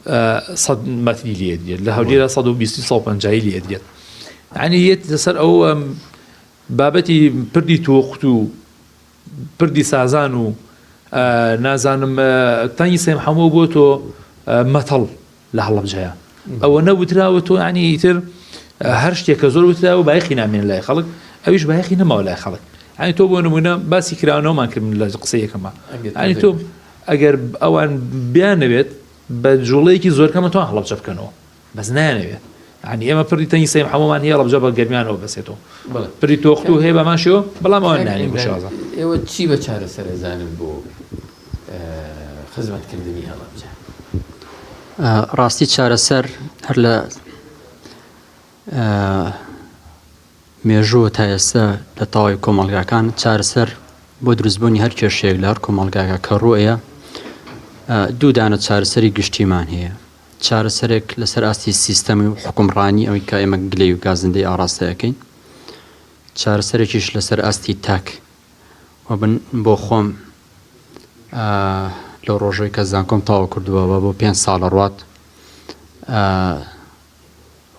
100 مەتری لێ دێت لە هەولێرە 150 لێ دێت یعنی یەت لەسەر ئەو بابەتی پردی تۆقت و پردی سازان و نازانم تانی سێم هەموو بۆ تۆ مەتەڵ لە هەڵەبجەیە ئەوە نەوتراوە تۆ یعنی ئیتر هەر شتێکە زۆر وتراوە بایەخی نامێنە لای خەڵک ئەویش بایەخی نەماوە لای خەڵک ینی تۆ بۆ نمونە باسی کراونەوەمان کردن لە قسەیەکەمە ینی تۆ ئەگەر ئەوان بیانەوێت بە جوڵەیەکی زۆر کەمە تۆ هەڵەبجە بکەنەوە بەس نایانەوێت ینی ئێمە پردی تەنی سێم هەمومان هەیە هەڵەبجە بە گەرمیانەوە بەسێتەوە پردی تۆخت و هەیە بەماشەوە بەڵام ئەوان نانی بشازە ئێوە چی بە چارەسەر ئەزانن بۆ خزمەتکردنی هەڵەبجە ڕاستی چارەسەر هەر لە مێژووە تا ئێستا لە تاوای کۆمەڵگاکان چارەسەر بۆ دروستبوونی هەر کێشەیەک لە هەر کۆمەڵگاکە کە ڕوئەیە دوو دانە چارەسەری گشتیمان هەیە چارەسەرێک لەسەر ئاستی سیستەمی و حکومڕانی ئەوەی کە ئێمە گلەی و گازندەی ئاڕاستەکەین چارەسەرێکیش لەسەر ئاستی تاک بۆ خۆم لە ڕۆژەی کە زانکۆم تاوا کردووە بۆ 5 ساڵە ڕوات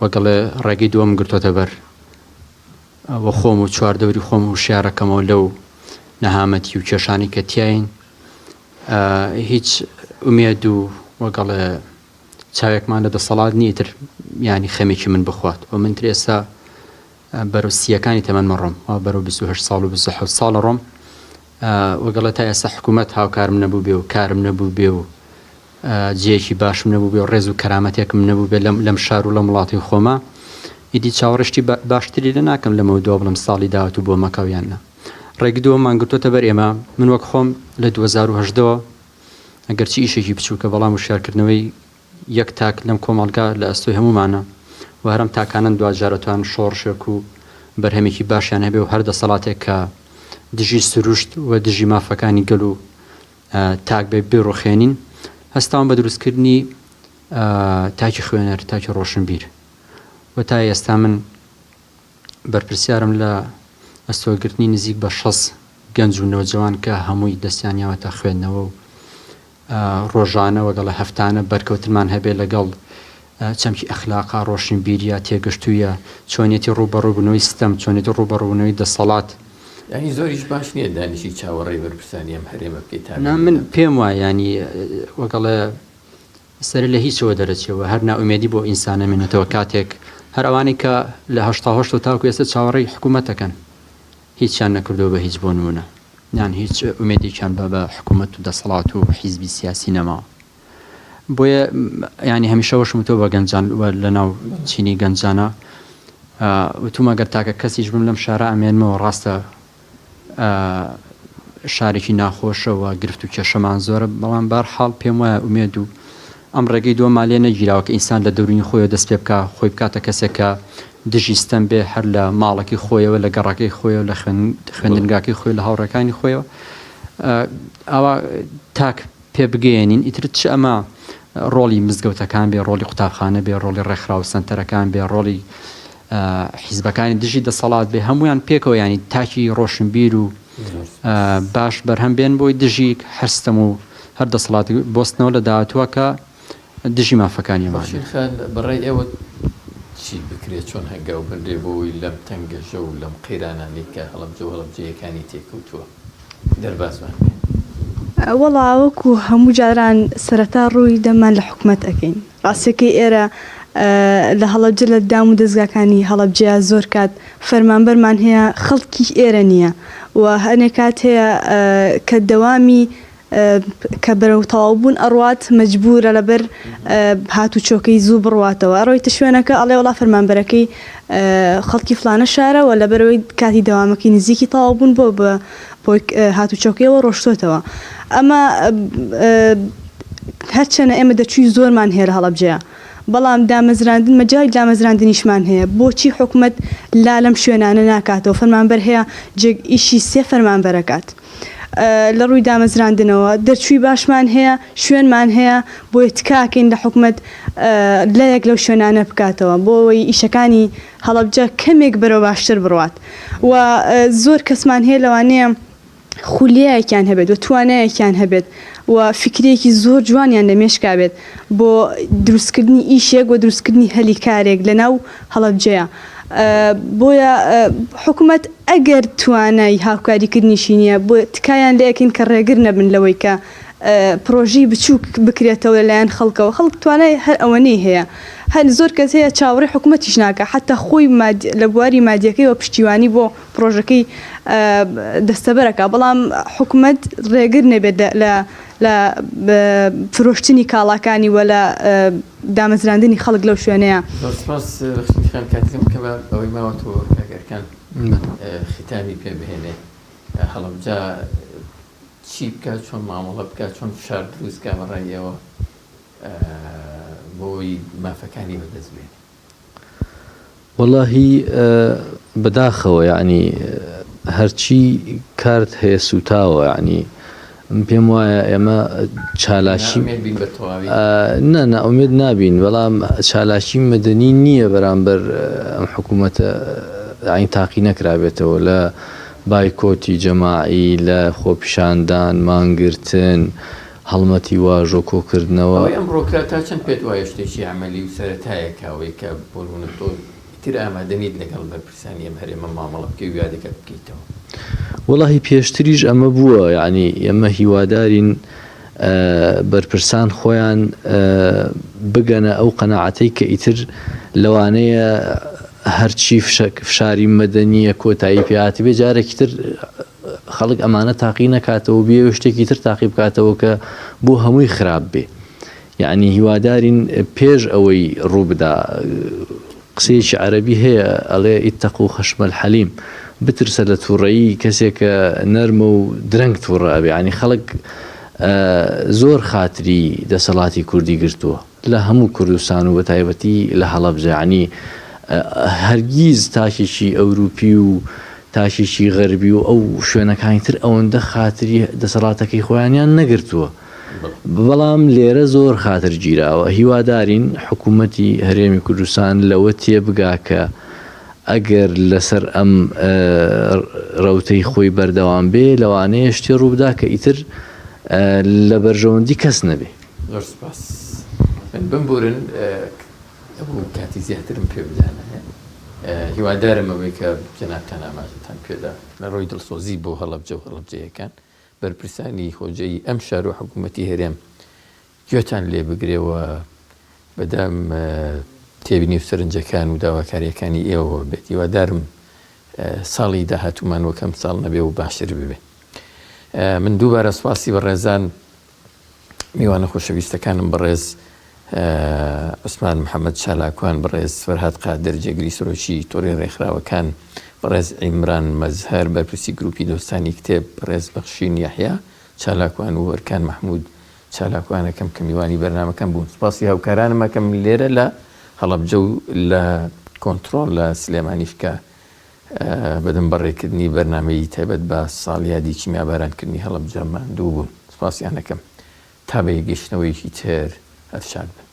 وەگەڵێ ڕێگەی دووەم گرتوۆتە بەر وە خۆم و چواردەوری خۆم و شیارەکەمەوە لەو نەهامەتی و کێشانی کە تیاین هیچ ئومێد و وەگەڵێ چاوێکمان لە دەسەڵات نیتر ینی خەمێکی من بخوات و من تر ئێستا بەرەو سیەکانی تەمەن ڕۆم بەرەو 28 ساڵ و 27 ساڵە ڕۆم وەگەڵە تا ئێستا حکوومەت هاوکارم نەبوو بێ و کارم نەبوو بێ و جێکی باشم نەبوو بێ و ڕێز و کەرامەتێکم نەبوو بێ لەم شار و لە وڵاتی خۆمە ئیدی چاوەڕشتی باشتری لە ناکەم لەمەوە دووە بڵم ساڵی داوەت و بۆ مەکەویانە ڕێگی دووەمان گرتوۆتە بەر ئێمە من وەک خۆم لە 2010ەوە ئەگەرچی ئیشێکی بچووکە بەڵام و شارکردنەوەی یەک تاک لەم کۆمەڵگا لە ئەستۆی هەمومانە و هەرم تاکانن دوجارەتوان شۆڕشێک و بەرهەمێکی باشیان هەبێ و هەر دەسەڵاتێک کە دژی سروشت و دژی مافەکانی گەل و تاک بێ بێڕۆخێنین هەستاوان بە دروستکردنی تاکی خوێنەر تاکی ڕۆشنبیر و تا ئێستا من بەرپرسیارم لە ئەستۆگرتنی نزیک بە 6 گەنج و نەوجەوان کە هەمووی دەستیانیاوە تا خوێندنەوە و ڕۆژانە وەگەڵە هەفتانە بەرکەوتنمان هەبێ لەگەڵ چەمکی ئەخلاقا ڕۆشنبیریە تێگەشتوویە چۆنێتی ڕوبەڕووبوونەوەی ستەم چۆنێتی ڕوبەڕووبوونەوەی دەسەڵات ینی زۆریش باش نییە دانیشی چاوەڕێی بەرپرسانی ئەم هەرێمە بکەیت من پێم وایە ینی وەگەڵە سەر لە هیچەوە دەرەچێەوە هەر ناومێدی بۆ ئینسانە منێتەوە کاتێک هەر ئەوانەی کە لە هەشتا و تاکو ئێستا چاوەڕێی حکوومەتەکەن هیچیان نەکردەوە بە هیچ بۆ نمونە یان هیچ ئومێدێکیان بە حکوومەت و دەسەڵات و حیزبی سیاسی نەماوە بۆیە ینی هەمیشەوەشم تۆ بە گەنجان لە ناو چینی گەنجانە وتومە گەر تاکە کەسیش بم لەم شارە ئەمێنمەوە ڕاستە شارێکی ناخۆشەوە گرفت و کێشەمان زۆرە بەڵام بەرحاڵ پێم وایە ئومێد و ئەم ڕێگەی دووەما لێ نەگیراوە کە ئینسان لە دەورینی خۆیەوە دەست پێ بکە خۆی بکاتە کەسێکە دژی ستەم بێ هەر لە ماڵەکەی خۆیەوە لە گەڕەکەی خۆیەوە لە خوێندنگاکەی خۆی لە هاوڕەکانی خۆیەوە ئەوە تاک پێ بگەێنین ئیتر چ ئەمە ڕۆڵی مزگەوتەکان بێ ڕۆلی قوتابخانە بێ ڕۆلی ڕێکخراو سنتەرەکان بێ ڕۆلی حیزبەکانی دژی دەسەڵات بێ هەمویان پێکەوە ینی تاکی ڕۆشنبیر و باش بەرهەم بێن بۆی دژی هەرستەم و هەر دەسەڵاتی بۆستنەوە لە داهاتووە کە دژی مافەکانیمان خان بەڕێی ئێوە چی بکرێت چۆن هەنگاو بندێ بۆی لەم تەنگەژە و لەم قەیرانانەی کە هەڵەبجەیەکانی تێکەوتووە دەرباسمان وەڵا وەکو هەموو جاران سەرەتا ڕووی دەمان لە حکومەت ئەەکەین ڕاستەکەی ئێرە لە هەڵەبجە لە دام و دەستگاکانی هەڵەبجەیە زۆر کات فەرمانبەرمان هەیە خەڵکی ئێرە نییە و هەنێک کات هەیە کە دەوامی کە بەرەو تەواوبوون ئەڕوات مەجبورە لەبەر هاتو چۆکەی زوو بڕواتەوە ڕۆیتە شوێنەکە ئەڵێ وڵا فەرمانبەرەکەی خەڵکی فلانە شارەوە لەبەرەوەی کاتی دەوامەکەی نزیکی تەواوبوون بۆ بۆی هاتو چۆکەیەوە ڕۆشتۆتەوە ئەمە هەرچەنە ئێمە دەچووی زۆرمان هێرە هەڵەبجەیە بەڵام دامەزراندن مەجای دامەزراندنیشمان هەیە بۆچی حکومەت لا لەم شوێنانە ناکاتەوە فەرمانبەر هەیە ئیشی سێ فەرمانبەرەکات لە ڕووی دامەزراندنەوە دەرچووی باشمان هەیە شوێنمان هەیە بۆی تکاکەین لە حکومەت لەیەک لەو شوێنانە بکاتەوە بۆەوەی ئیشەکانی هەڵەبجە کەمێک بەرەو باشتر بڕوات و زۆر کەسمان هەیە لەوانەیە خولیایەکیان هەبێت و توانایەکیان هەبێت و فکرێکی زۆر جوانیان لەمێشکا بێت بۆ دروستکردنی ئیشێک و دروستکردنی هەلی کارێک لە ناو هەڵەبجەیە بۆیە حکومەت ئەگەر توانای هاوکاریکردنیشی نییە بۆ تکایان لەیەکەین کە ڕێگر نەبن لەوەی کە پرۆژی بچووک بکرێتەوە لەلایەن خەڵکەوە خەڵک توانای هەر ئەوەنەی هەیە هەر زۆر کەس هەیە چاوەڕێی حکومەتیش ناکە حتا خۆی لە بواری مادیەکەیەوە پشتیوانی بۆ پرۆژەکەی دەستەبەرەکە بەڵام حکومەت ڕێگر نەبێت لە فرۆشتنی کاڵاکانی وە لە دامەزراندنی خەڵک لەو شوێنەیە کاتم کە ئەوەی ماوەتەوە ئەگەرکان ختامی پێ بهێنێ هەڵەبجە چی بکات چۆن مامەڵە بکات چۆن فشار دروستکە بەڕێیەوە بۆی مافەکانی بەدەست بێن واللهی بەداخەوە یعنی هەرچی کارت هەیە سوتاوە یعنی پێم وایە ئێمە چالاشی نە ئومێد نابین بەڵام چالاشی مەدەنی نییە بەرامبەر ئەم حکوومەتە ئاین تاقی نەکرابێتەوە لە بایکۆتی جەماعی لە خۆپیشاندان مانگرتن هەڵمەتی واژۆ کۆکردنەوە ئەمڕۆکە تا چەند پێت وایە شتێکی عملی و سەرەتایەکەوەی کە بۆنە تۆ تر ئامادەنیت لەگەڵ بەرپرسانی ئەم هەرێمە مامەڵە بکە و یادەکە بکەیتەوە وەڵاهی پێشتریش ئەمە بووە یعنی ئێمە هیوادارین بەرپرسان خۆیان بگەنە ئەو قەناعەتەی کە ئیتر لەوانەیە هەرچی فشاری مەدەنیە کۆتایی پێهاتی بێ جارێکی تر خەڵک ئەمانە تاقی نەکاتەوە بێ شتێکی تر تاقی بکاتەوە کە بۆ هەمووی خراپ بێ یعنی هیوادارین پێش ئەوەی ڕوو بدا قسەیەکی عەرەبی هەیە ئەڵێ ئیتەقوا خەشمەل حەلیم بترسە لە تووڕەیی کەسێکە نەرمە و درەنگ تووڕە ئەبێ ینی خەڵک زۆر خاتری دەسەڵاتی کوردی گرتووە لە هەموو کوردستان و بە تایبەتی لە هەڵەبجە ینی هەرگیز تاشێکی ئەوروپی و تاشێکی غەربی و ئەو شوێنەکانی تر ئەوەندە خاتری دەسەڵاتەکەی خۆیانیان نەگرتووە بەڵام لێرە زۆر خاتر گیراوە هیوادارین حکوومەتی هەرێمی کوردستان لەوە تێبگا کە ئەگەر لەسەر ئەم ڕەوتەی خۆی بەردەوام بێ لەوانەیە شتێ ڕووبدا کە ئیتر لە بەرژەوەندی کەس نەبێ زۆر سپاس بمبورن کاتی زیاترم پێ بدانە هیوادارم ئەوەی کە جەنابتان ئاماژەتان پێدا لە ڕۆی دڵسۆزی بۆ هەڵەبجە و هەڵەبجەیەکان بەرپرسانی خۆجەی ئەم شار و حکوومەتی هەرێم گوێتان لێ بگرێەوە بەدەم تێبینی و سەرنجەکان و داواکاریەکانی ئێوە بێت هیوادارم ساڵی داهاتوومان وەکەم ساڵ نەبێ و باشتر ببێ من دووبارە سواسی بەڕێزان میوانە خۆشەویستەکانم بەڕێز عوسمان محەممەد چالاکوان بەڕێز فەرهاد قادر جێگری سۆرۆکی تۆڕی ڕێکخراوەکان بەڕێز عیمران مەزهەر بەرپرسی گروپی دۆستانی کتێب بەڕێز بەخشین یەحیا چالاکوان و ئەرکان مەحموود چالاکوانەکەم کە میوانی بەرنمەکەم بوون سپاسی هاوکارانمەکەم لێرە لە هەڵەبجە و لە کۆنتترۆل لە سلێمانیش کە بەدەم بەڕێکردنی بەرنمەی تایبەت بە ساڵیادی چیمیابارانکردنی هەڵەبجەمان دوو بوون سپاسیانەکەم تا بە گەشتنەوەیکی تر هەرشاد بن.